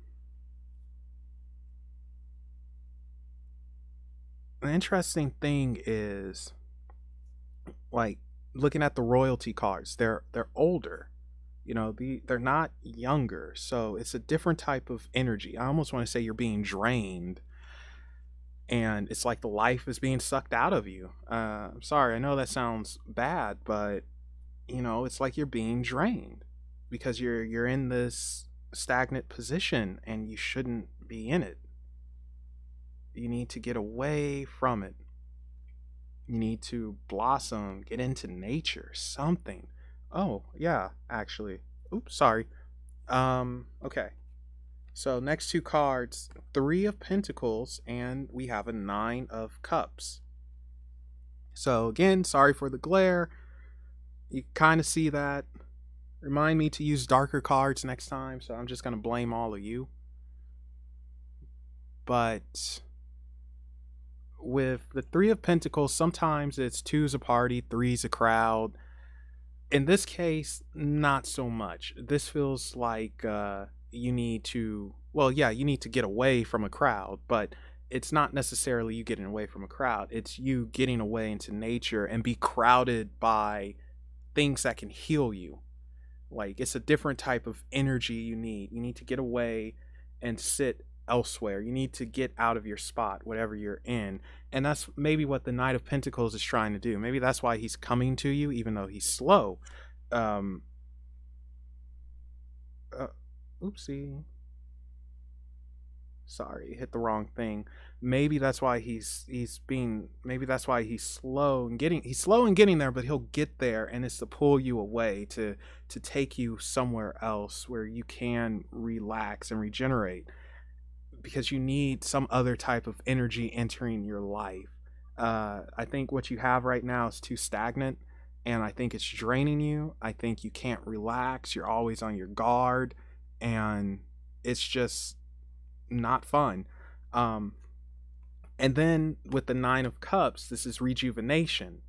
an interesting thing is, like, looking at the royalty cards. They're older. They're not younger, so it's a different type of energy. I almost want to say you're being drained, and it's like the life is being sucked out of you. I'm sorry, I know that sounds bad, but it's like you're being drained. because you're in this stagnant position and you shouldn't be in it. You need to get away from it. You need to blossom, get into nature, something. Oh, yeah, actually. Oops, sorry. Okay. So next two cards, 3 of Pentacles, and we have a 9 of Cups. So again, sorry for the glare. You kind of see that. Remind me to use darker cards next time, so I'm just going to blame all of you. But with the 3 of Pentacles, sometimes it's 2's a party, 3's a crowd. In this case, not so much. This feels like you need to, well, yeah, you need to get away from a crowd, but it's not necessarily you getting away from a crowd. It's you getting away into nature and be crowded by things that can heal you. Like, it's a different type of energy you need. You need to get away and sit elsewhere. You need to get out of your spot, whatever you're in. And that's maybe what the Knight of Pentacles is trying to do. Maybe that's why he's coming to you, even though he's slow. Oopsie. Sorry, hit the wrong thing. Maybe that's why maybe that's why he's slow and getting there, but he'll get there, and it's to pull you away, to take you somewhere else where you can relax and regenerate, because you need some other type of energy entering your life. I think what you have right now is too stagnant, and I think it's draining you. I think you can't relax. You're always on your guard, and it's just not fun. And then with the 9 of Cups, this is rejuvenation.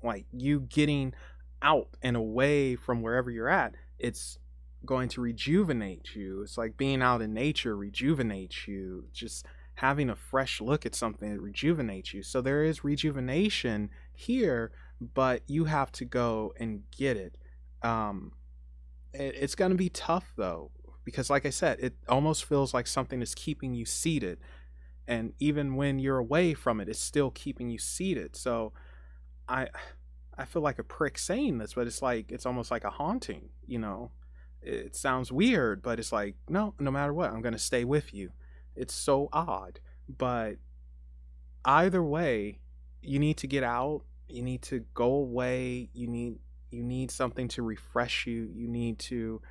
Like, you getting out and away from wherever you're at, it's going to rejuvenate you. It's like being out in nature rejuvenates you. Just having a fresh look at something, it rejuvenates you. So there is rejuvenation here, but you have to go and get it. It's going to be tough, though, because like I said, it almost feels like something is keeping you seated. And even when you're away from it, it's still keeping you seated. So I feel like a prick saying this, but it's almost like a haunting, you know. It sounds weird, but it's like, no matter what, I'm going to stay with you. It's so odd, but either way, you need to get out. You need to go away. You need something to refresh you. You need to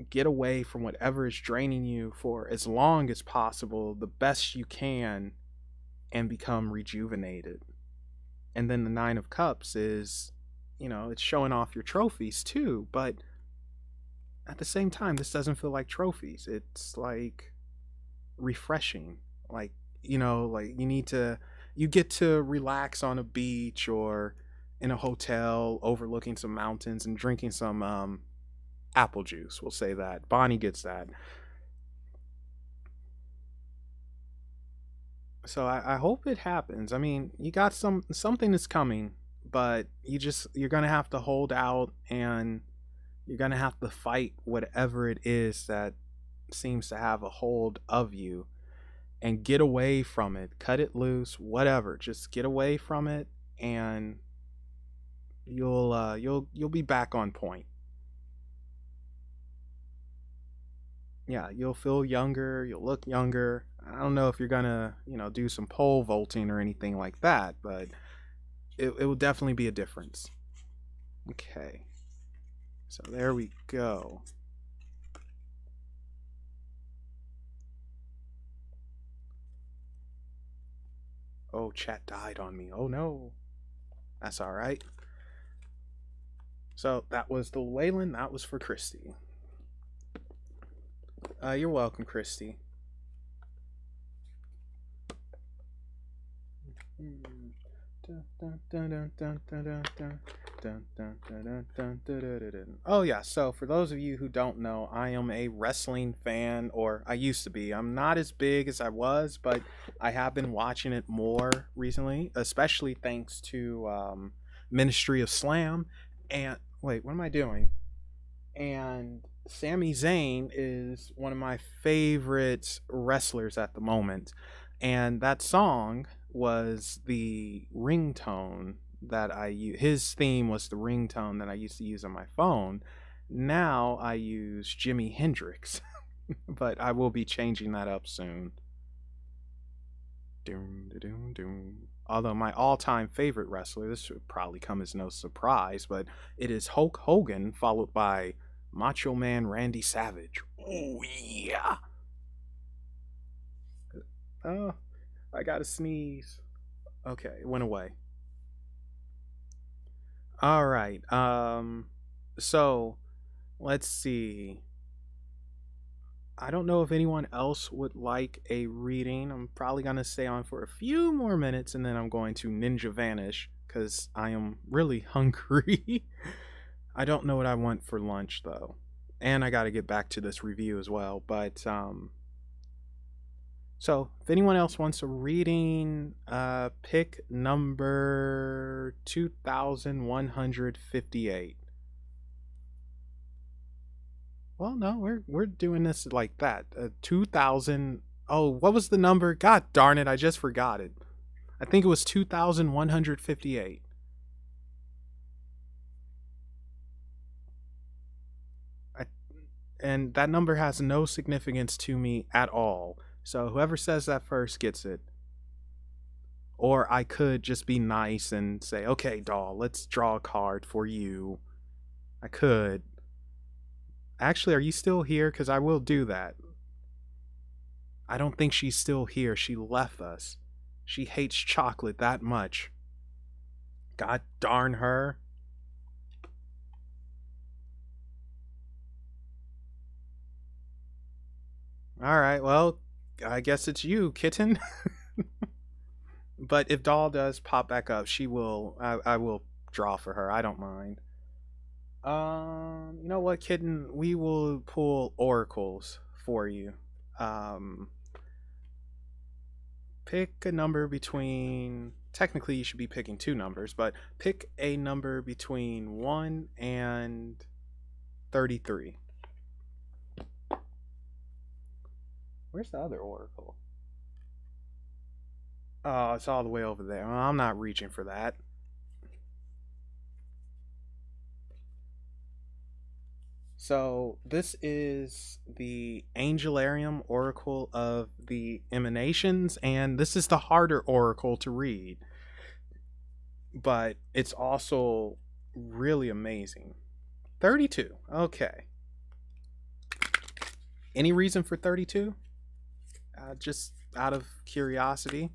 get away from whatever is draining you for as long as possible, the best you can, and become rejuvenated. And then the 9 of Cups is, it's showing off your trophies too, but at the same time, this doesn't feel like trophies. It's like refreshing. Like, like you get to relax on a beach or in a hotel overlooking some mountains and drinking some apple juice. We'll say that. Bonnie gets that. So I hope it happens. I mean, you got something that's coming, but you're gonna have to hold out, and you're gonna have to fight whatever it is that seems to have a hold of you, and get away from it. Cut it loose, whatever. Just get away from it, and you'll be back on point. Yeah, you'll feel younger, you'll look younger. I don't know if you're gonna, do some pole vaulting or anything like that, but it will definitely be a difference. Okay, so there we go. Oh, chat died on me. Oh no. That's all right. So that was the Wayland. That was for Christy. You're welcome, Christy. Oh yeah, so for those of you who don't know, I am a wrestling fan, or I used to be. I'm not as big as I was, but I have been watching it more recently, especially thanks to Ministry of Slam. And wait, what am I doing? And Sami Zayn is one of my favorite wrestlers at the moment, and that song was the ringtone that I use. His theme was the ringtone that I used to use on my phone, Now I use Jimi Hendrix, but I will be changing that up soon. Doom, doom, doom. Although my all-time favorite wrestler, this should probably come as no surprise, but it is Hulk Hogan, followed by Macho Man Randy Savage. Oh yeah. Oh, I gotta sneeze. Okay, it went away. All right. So let's see. I don't know if anyone else would like a reading. I'm probably going to stay on for a few more minutes and then I'm going to ninja vanish because I am really hungry. I don't know what I want for lunch though. And I got to get back to this review as well. But, so if anyone else wants a reading, pick number 2158. Well, no, we're doing this like that. 2000. Oh, what was the number? God darn it! I just forgot it. I think it was 2158. I, and that number has no significance to me at all. So whoever says that first gets it. Or I could just be nice and say, "Okay, doll, let's draw a card for you." I could. Actually, are you still here? Because I will do that. I don't think she's still here. She left us. She hates chocolate that much. God darn her. Alright, well, I guess it's you, kitten. But if Doll does pop back up, she will. I will draw for her. I don't mind. You know what, kitten? We will pull oracles for you. Um, pick a number between. Technically, you should be picking two numbers, but pick a number between 1 and 33. Where's the other oracle? Oh, it's all the way over there. Well, I'm not reaching for that. So this is the Angelarium Oracle of the Emanations, and this is the harder oracle to read. But it's also really amazing. 32. Okay. Any reason for 32? Just out of curiosity.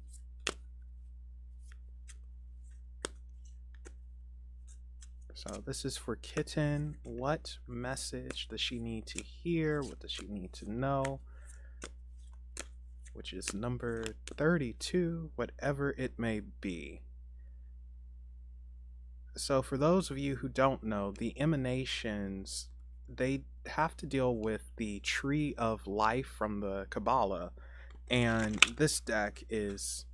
So this is for Kitten. What message does she need to hear? What does she need to know? Which is number 32, whatever it may be. So for those of you who don't know, the emanations, they have to deal with the tree of life from the Kabbalah. And this deck is...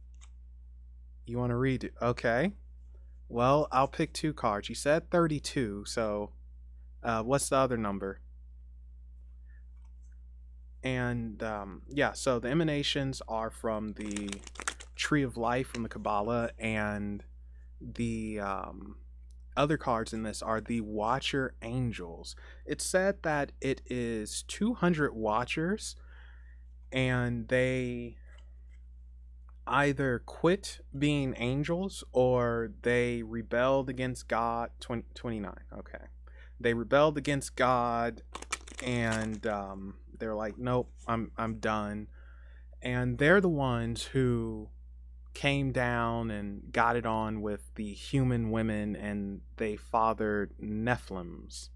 You want to read it? Okay. Well, I'll pick two cards. You said 32, so what's the other number? And yeah, so the emanations are from the Tree of Life from the Kabbalah, and the other cards in this are the Watcher Angels. It's said that it is 200 Watchers, and they either quit being angels or they rebelled against God. 29. Okay. They rebelled against God, and they're like, nope, I'm done. And they're the ones who came down and got it on with the human women, and they fathered Nephilims.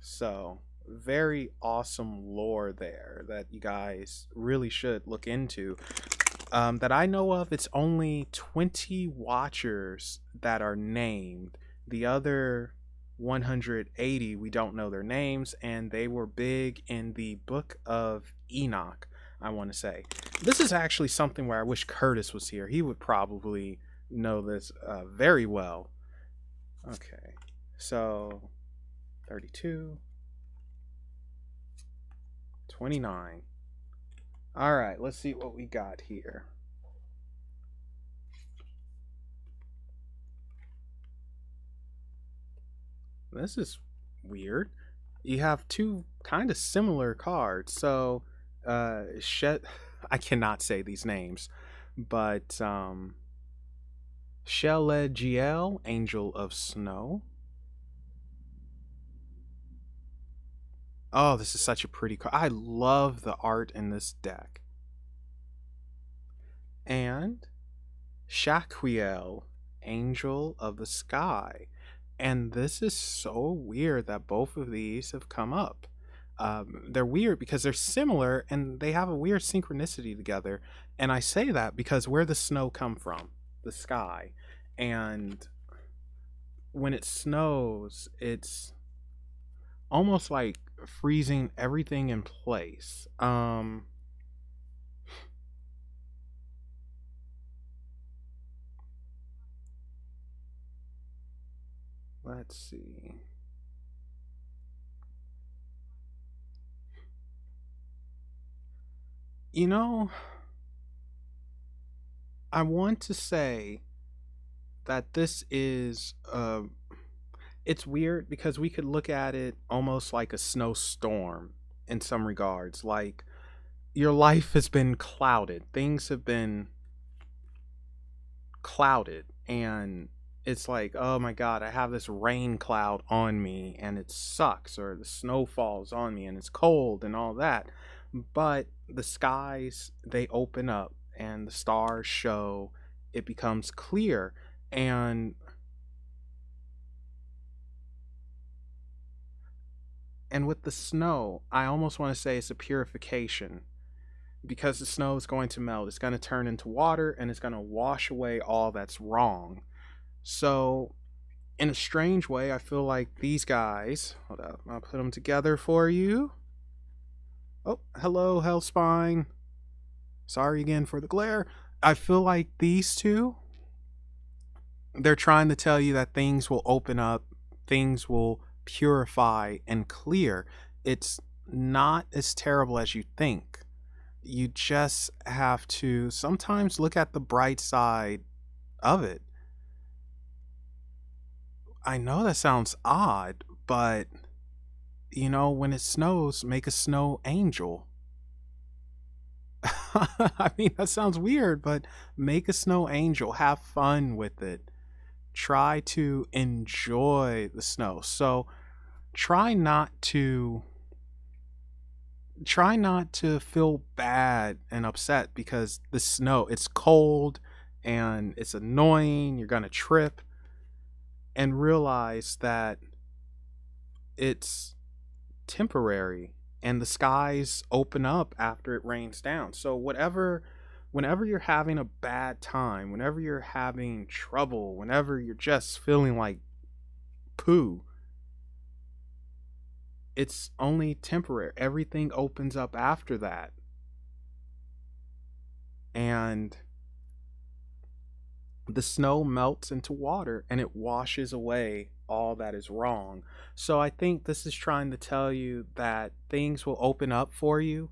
So very awesome lore there that you guys really should look into. That I know of, it's only 20 Watchers that are named. The other 180, we don't know their names, and they were big in the Book of Enoch, I want to say. This is actually something where I wish Curtis was here. He would probably know this very well. Okay, so 32, 29. All right, let's see what we got here. This is weird. You have two kind of similar cards. So, Shet, I cannot say these names, but Shelegiel, Angel of Snow. Oh, this is such a pretty card. I love the art in this deck. And Shaquiel, Angel of the Sky. And this is so weird that both of these have come up. They're weird because they're similar and they have a weird synchronicity together. And I say that because where the snow come from? The sky. And when it snows, it's almost like freezing everything in place. Let's see. You know, I want to say that this is it's weird because we could look at it almost like a snowstorm in some regards. Like your life has been clouded. Things have been clouded and it's like, oh my god, I have this rain cloud on me and it sucks, or the snow falls on me and it's cold and all that. But the skies, they open up and the stars show, it becomes clear. And with the snow, I almost want to say it's a purification because the snow is going to melt. It's going to turn into water and it's going to wash away all that's wrong. So, in a strange way, I feel like these guys, hold up, I'll put them together for you. Oh, hello, Hellspine. Sorry again for the glare. I feel like these two, they're trying to tell you that things will open up, things will purify and clear. It's not as terrible as you think. You just have to sometimes look at the bright side of it. I know that sounds odd, but when it snows, make a snow angel. I mean, that sounds weird, but make a snow angel. Have fun with it. Try to enjoy the snow. So try not to feel bad and upset because the snow, it's cold and it's annoying, you're going to trip, and realize that it's temporary and the skies open up after it rains down. So whenever you're having a bad time, whenever you're having trouble, whenever you're just feeling like poo, it's only temporary. Everything opens up after that. And the snow melts into water and it washes away all that is wrong. So I think this is trying to tell you that things will open up for you.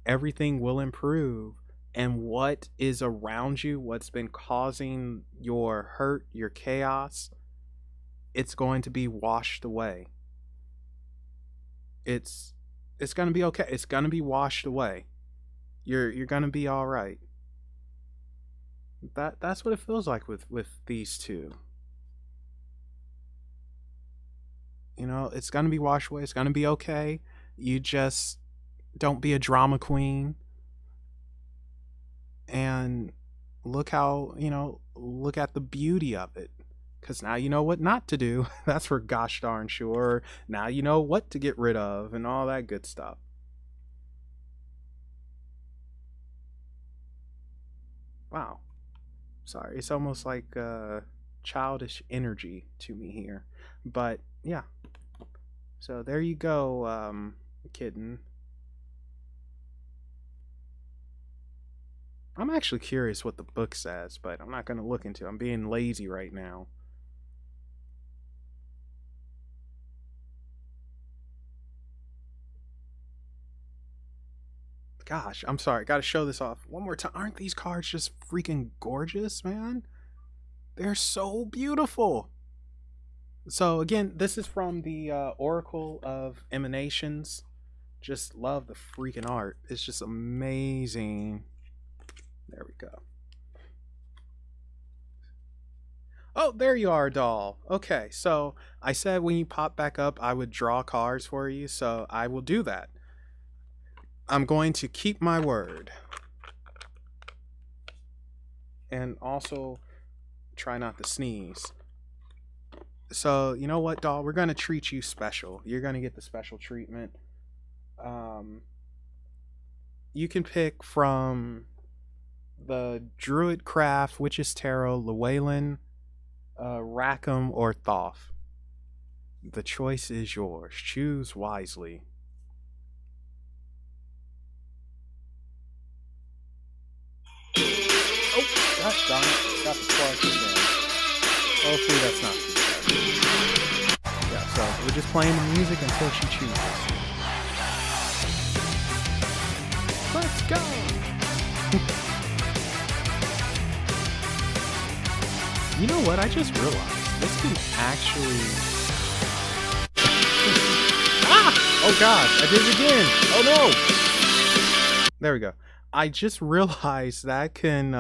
Everything will improve, and what is around you, what's been causing your hurt, your chaos, it's going to be washed away. It's going to be okay. It's going to be washed away. You're going to be all right. That's what it feels like with these two. It's going to be washed away. It's going to be okay. You just don't be a drama queen and look at the beauty of it, because now you know what not to do. That's for gosh darn sure. Now you know what to get rid of and all that good stuff. Wow. Sorry, it's almost like childish energy to me here. But yeah, so there you go, kitten. I'm actually curious what the book says, but I'm not going to look into it. I'm being lazy right now. Gosh, I'm sorry. Got to show this off one more time. Aren't these cards just freaking gorgeous, man? They're so beautiful. So again, this is from the Oracle of Emanations. Just love the freaking art. It's just amazing. There we go. Oh, there you are, doll. Okay, so I said when you pop back up, I would draw cards for you, so I will do that. I'm going to keep my word. And also try not to sneeze. So, you know what, doll? We're going to treat you special. You're going to get the special treatment. You can pick from the Druid Craft, Witch's Tarot, Llewellyn, Rackham, or Thoth. The choice is yours. Choose wisely. Oh, gosh darn it. Got the spark again. Hopefully that's not too bad. Yeah, so we're just playing the music until she chooses. Let's go! You know what? I just realized this can actually. Ah! Oh gosh, I did it again! Oh no! There we go. I just realized that can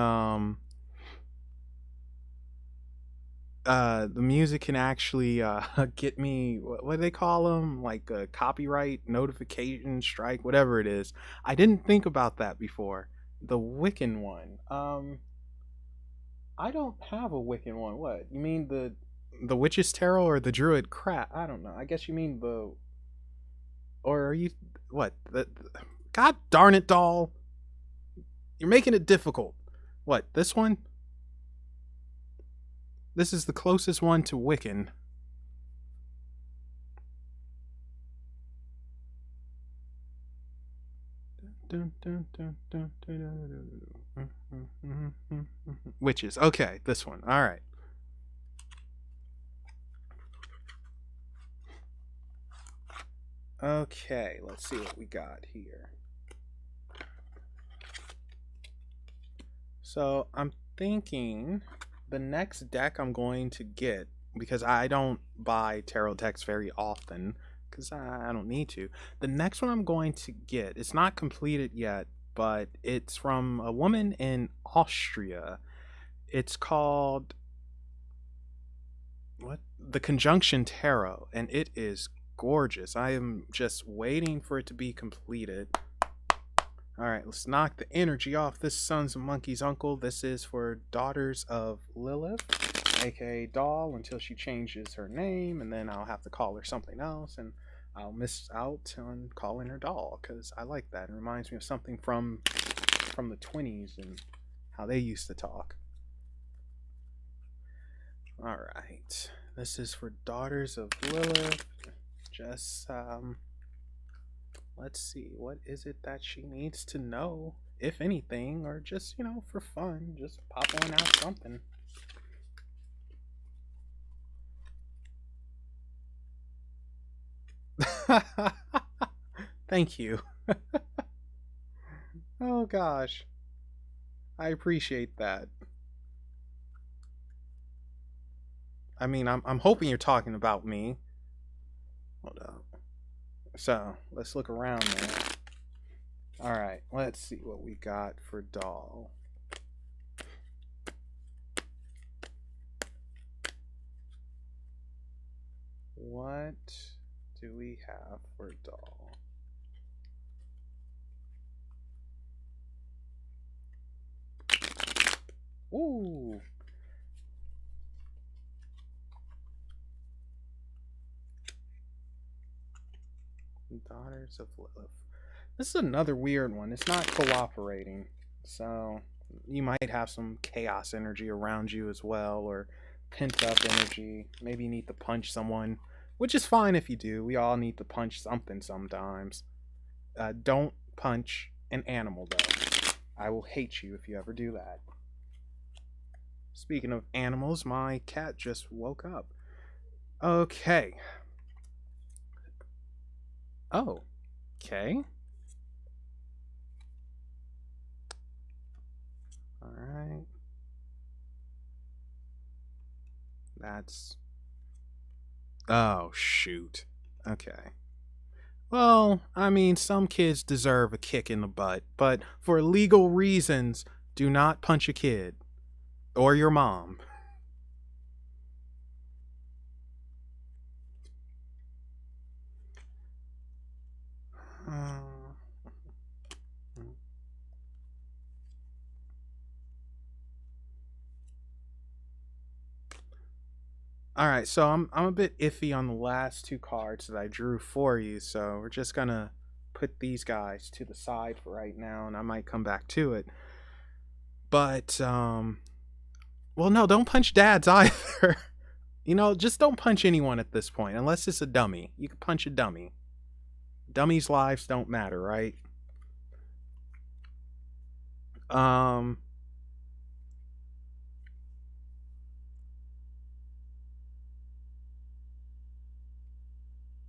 the music can actually get me what do they call them, like a copyright notification strike, whatever it is. I didn't think about that before. The Wiccan one. I don't have a Wiccan one. What you mean, the Witch's Tarot or the Druid Crap? I don't know. I guess you mean the, or are you what the? God darn it, doll! You're making it difficult. What, this one? This is the closest one to Wiccan. Witches. Okay, this one. All right. Okay, let's see what we got here. So I'm thinking the next deck I'm going to get, because I don't buy tarot decks very often because I don't need to. The next one I'm going to get, it's not completed yet, but it's from a woman in Austria. It's called what? The Conjunction Tarot, and it is gorgeous. I am just waiting for it to be completed. All right, let's knock the energy off this Sons of Monkeys uncle. This is for Daughters of Lilith, aka Doll, until she changes her name, and then I'll have to call her something else, and I'll miss out on calling her Doll because I like that. It reminds me of something from the 20s and how they used to talk. All right, this is for Daughters of Lilith. Just let's see, what is it that she needs to know, if anything, or just, for fun, just pop on out something. Thank you. Oh gosh. I appreciate that. I mean, I'm hoping you're talking about me. Hold up. So, let's look around there. Alright, let's see what we got for Doll. What do we have for Doll? Ooh. Daughters of Lilith. This is another weird one. It's not cooperating. So you might have some chaos energy around you as well, or pent up energy. Maybe you need to punch someone, which is fine if you do. We all need to punch something sometimes. Don't punch an animal, though. I will hate you if you ever do that. Speaking of animals, my cat just woke up. Okay. Oh. Okay. Alright. That's Oh, shoot. Okay. Well, I mean, some kids deserve a kick in the butt, but for legal reasons, do not punch a kid or your mom. Uh, all right, so I'm a bit iffy on the last two cards that I drew for you, so we're just gonna put these guys to the side for right now, and I might come back to it. But well, no, don't punch dads either. Just don't punch anyone at this point, unless it's a dummy. You can punch a dummy. Dummies' lives don't matter, right? Um.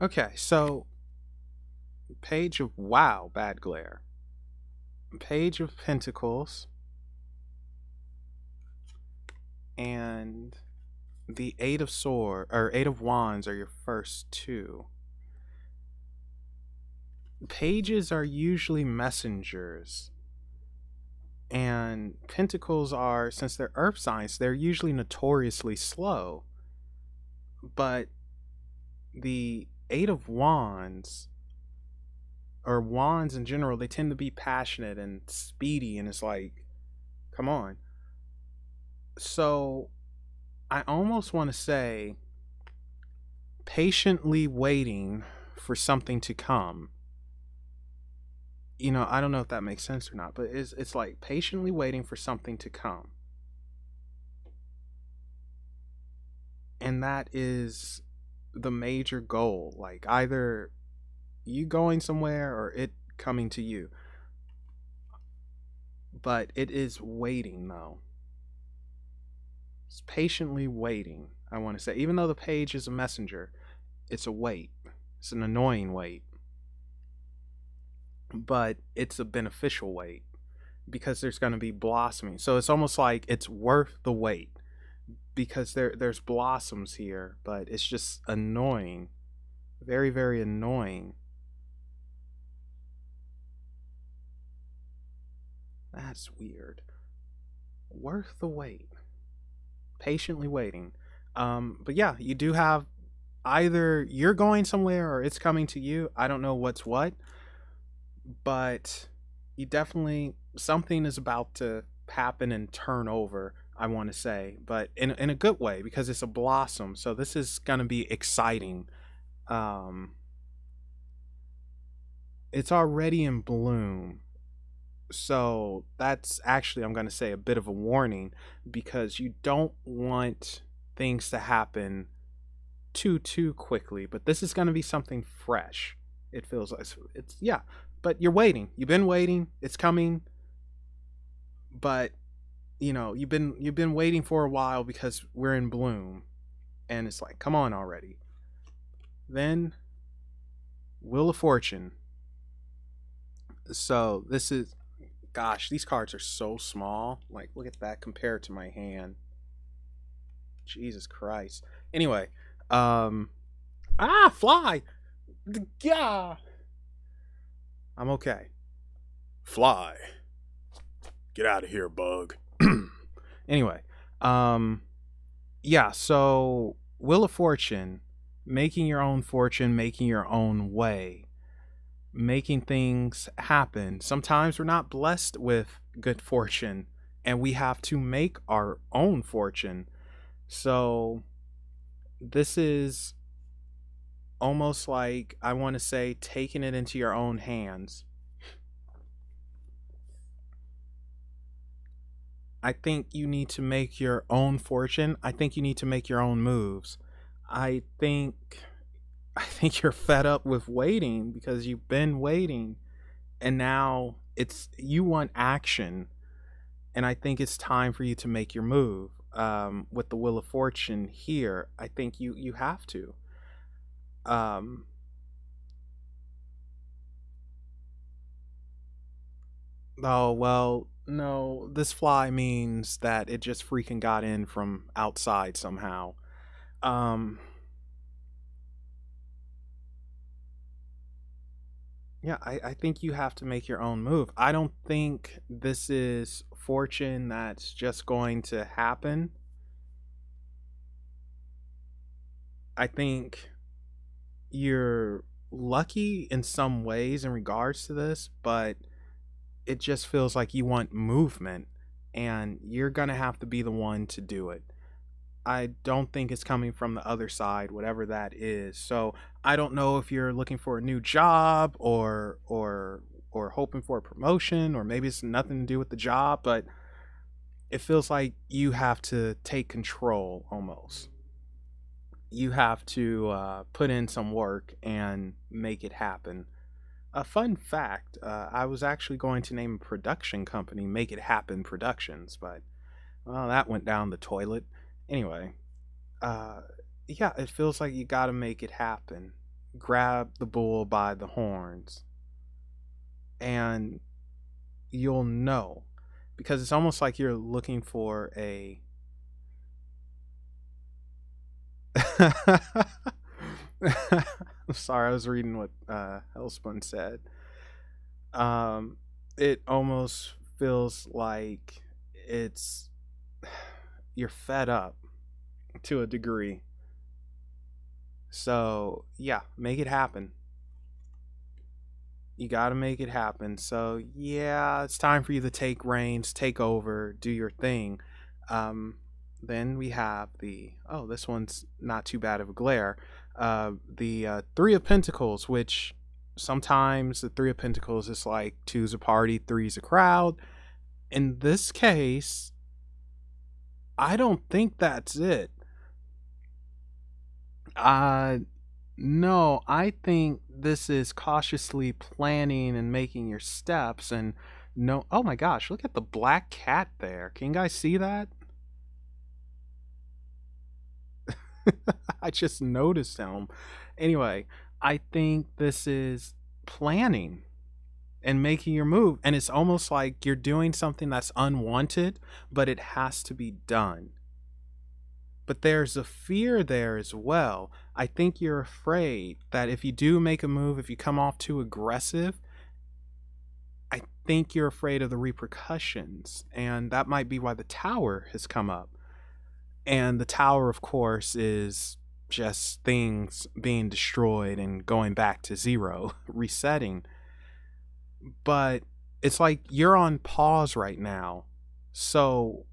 Okay, so Page of Wow, bad glare. Page of Pentacles and the Eight of Sword or Eight of Wands are your first two. Pages are usually messengers, and Pentacles are, since they're earth signs, they're usually notoriously slow. But the Eight of Wands, or wands in general, they tend to be passionate and speedy, and it's like, come on. So I almost want to say patiently waiting for something to come. I don't know if that makes sense or not, but it's like patiently waiting for something to come. And that is the major goal. Like either you going somewhere or it coming to you. But it is waiting though. It's patiently waiting, I want to say. Even though the page is a messenger, it's a wait. It's an annoying wait. But it's a beneficial wait because there's going to be blossoming. So it's almost like it's worth the wait because there's blossoms here, but it's just annoying. Very, very annoying. That's weird. Worth the wait. Patiently waiting. But yeah, you do have either you're going somewhere or it's coming to you. I don't know what's what, but you definitely something is about to happen and turn over, I want to say, but in a good way because it's a blossom. So this is going to be exciting. Um it's already in bloom. So that's actually, I'm going to say, a bit of a warning because you don't want things to happen too quickly, but this is going to be something fresh. It feels like it's yeah, but you're waiting. You've been waiting. It's coming, but you've been waiting for a while because we're in bloom, and it's like, come on already. Then Wheel of Fortune. So this is, gosh, these cards are so small. Like, look at that compared to my hand. Jesus Christ. Anyway, fly. Yeah. I'm okay. Fly. Get out of here, bug. Anyway, yeah, so Wheel of Fortune, making your own fortune, making your own way, making things happen. Sometimes we're not blessed with good fortune and we have to make our own fortune. So this is almost like, I want to say, taking it into your own hands. I think you need to make your own fortune. I think you need to make your own moves. I think I think you're fed up with waiting because you've been waiting and now it's you want action, and I think it's time for you to make your move. With the Wheel of Fortune here, I think you have to. Um, oh well, no. This fly means that it just freaking got in from outside somehow. Um, Yeah, I think you have to make your own move. I don't think this is fortune that's just going to happen. I think you're lucky in some ways in regards to this, but it just feels like you want movement and you're going to have to be the one to do it. I don't think it's coming from the other side, whatever that is. So I don't know if you're looking for a new job or hoping for a promotion, or maybe it's nothing to do with the job, but it feels like you have to take control almost. You have to put in some work and make it happen. A fun fact: I was actually going to name a production company "Make It Happen Productions," but well, that went down the toilet. Anyway, uh, yeah, it feels like you got to make it happen. Grab the bull by the horns, and you'll know, because it's almost like you're looking for a. I'm sorry, I was reading what Hellspun said. Um, it almost feels like it's you're fed up to a degree. So yeah, make it happen. You got to make it happen. So yeah, it's time for you to take reins, take over, do your thing. Um, then we have the this one's not too bad of a glare. The Three of Pentacles, which sometimes the Three of Pentacles is like two's a party, three's a crowd. In this case, I don't think that's it. Uh, no, I think this is cautiously planning and making your steps. And no, oh my gosh, look at the black cat there. Can you guys see that? I just noticed him. Anyway, I think this is planning and making your move. And it's almost like you're doing something that's unwanted, but it has to be done. But there's a fear there as well. I think you're afraid that if you do make a move, if you come off too aggressive, I think you're afraid of the repercussions. And that might be why the tower has come up. And the tower, of course, is just things being destroyed and going back to zero, resetting. But it's like you're on pause right now. So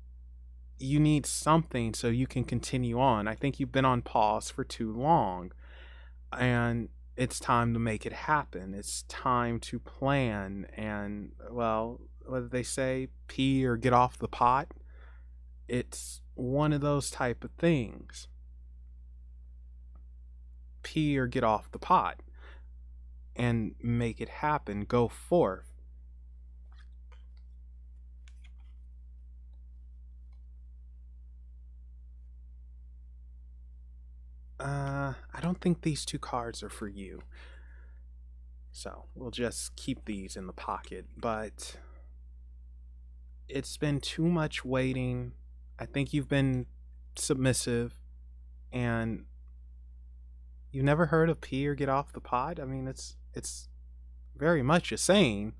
you need something so you can continue on. I think you've been on pause for too long, and it's time to make it happen. It's time to plan and, well, whether they say pee or get off the pot, it's one of those type of things. Pee or get off the pot and make it happen. Go forth. I don't think these two cards are for you. So we'll just keep these in the pocket. But it's been too much waiting. I think you've been submissive, and you've never heard of pee or get off the pot. I mean, it's very much a saying.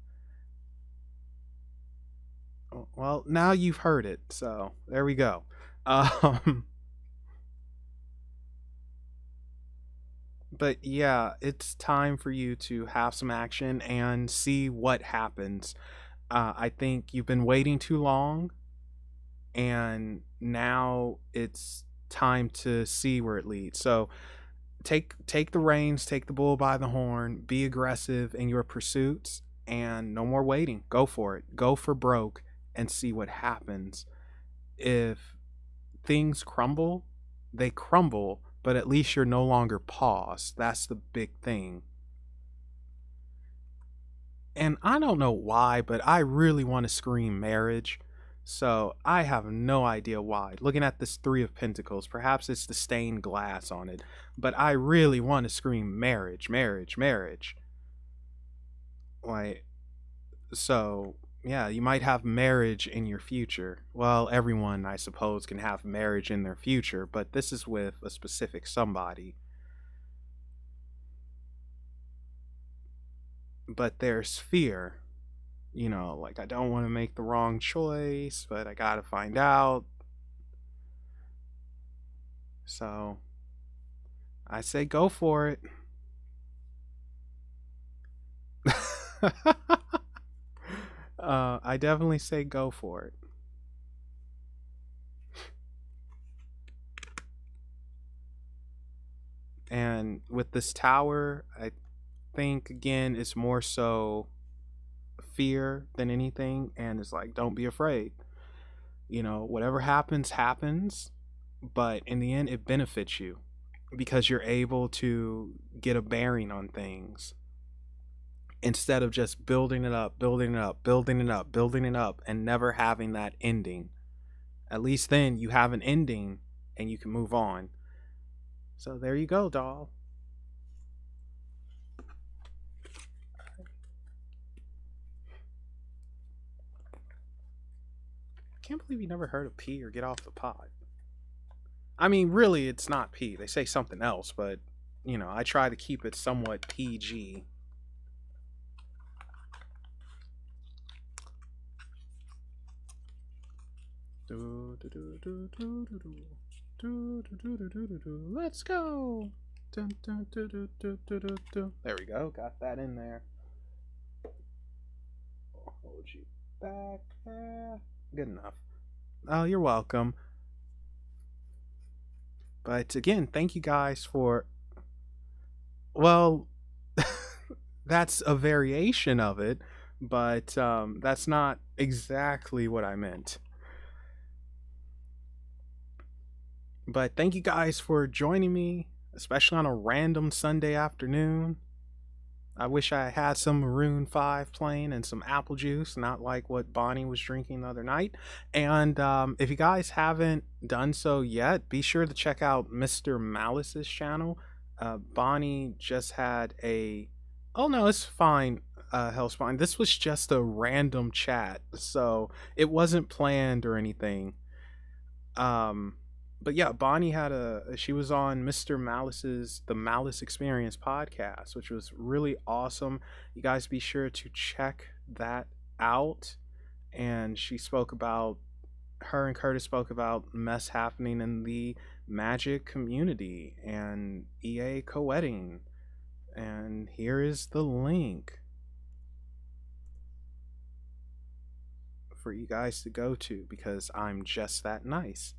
Well, now you've heard it, so there we go. Um, but yeah, it's time for you to have some action and see what happens. I think you've been waiting too long, and now it's time to see where it leads. So take the reins, take the bull by the horn, be aggressive in your pursuits, and no more waiting. Go for it. Go for broke and see what happens. If things crumble, they crumble, but at least you're no longer paused. That's the big thing. And I don't know why, but I really want to scream marriage. So I have no idea why. Looking at this Three of Pentacles, perhaps it's the stained glass on it, but I really want to scream marriage, marriage, marriage. Like, so yeah, you might have marriage in your future. Well, everyone, I suppose, can have marriage in their future, but this is with a specific somebody. but there's fear. Like I don't want to make the wrong choice, but I gotta find out. So I say go for it. I definitely say go for it. And with this tower, I think again it's more so fear than anything, and it's like don't be afraid. Whatever happens happens, but in the end it benefits you because you're able to get a bearing on things instead of just building it up, building it up, building it up, building it up, and never having that ending. At least then you have an ending and you can move on. So there you go, doll. I can't believe you never heard of pee or get off the pot. I mean, really, it's not pee. They say something else, but, I try to keep it somewhat PG. Let's go. There we go. Got that in there. I'll hold you back. Good enough. Oh, you're welcome. But again, thank you guys for. Well, that's a variation of it, but that's not exactly what I meant. But thank you guys for joining me, especially on a random Sunday afternoon. I wish I had some Maroon 5 playing and some apple juice, not like what Bonnie was drinking the other night. And if you guys haven't done so yet, be sure to check out Mr. Malice's channel. Bonnie just had a. Oh no, it's fine. Hellspine. This was just a random chat, so it wasn't planned or anything. But yeah, Bonnie she was on Mr. Malice's The Malice Experience podcast, which was really awesome. You guys be sure to check that out. And her and Curtis spoke about mess happening in the Magic community and EA co-editing. And here is the link for you guys to go to because I'm just that nice.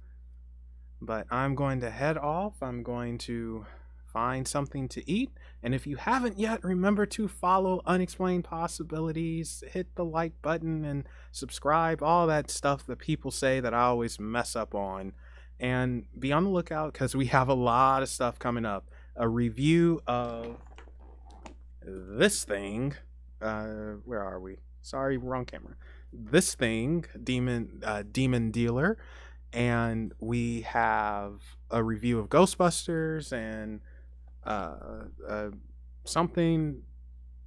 But I'm going to head off. I'm going to find something to eat. And if you haven't yet, remember to follow Unexplained Possibilities, hit the like button, and subscribe, all that stuff that people say that I always mess up on. And be on the lookout because we have a lot of stuff coming up. A review of this thing. Where are we? Sorry, wrong camera. This thing, Demon Dealer. And we have a review of Ghostbusters and something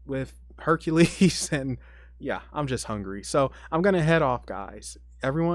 with Hercules. And yeah, I'm just hungry. So I'm going to head off, guys. Everyone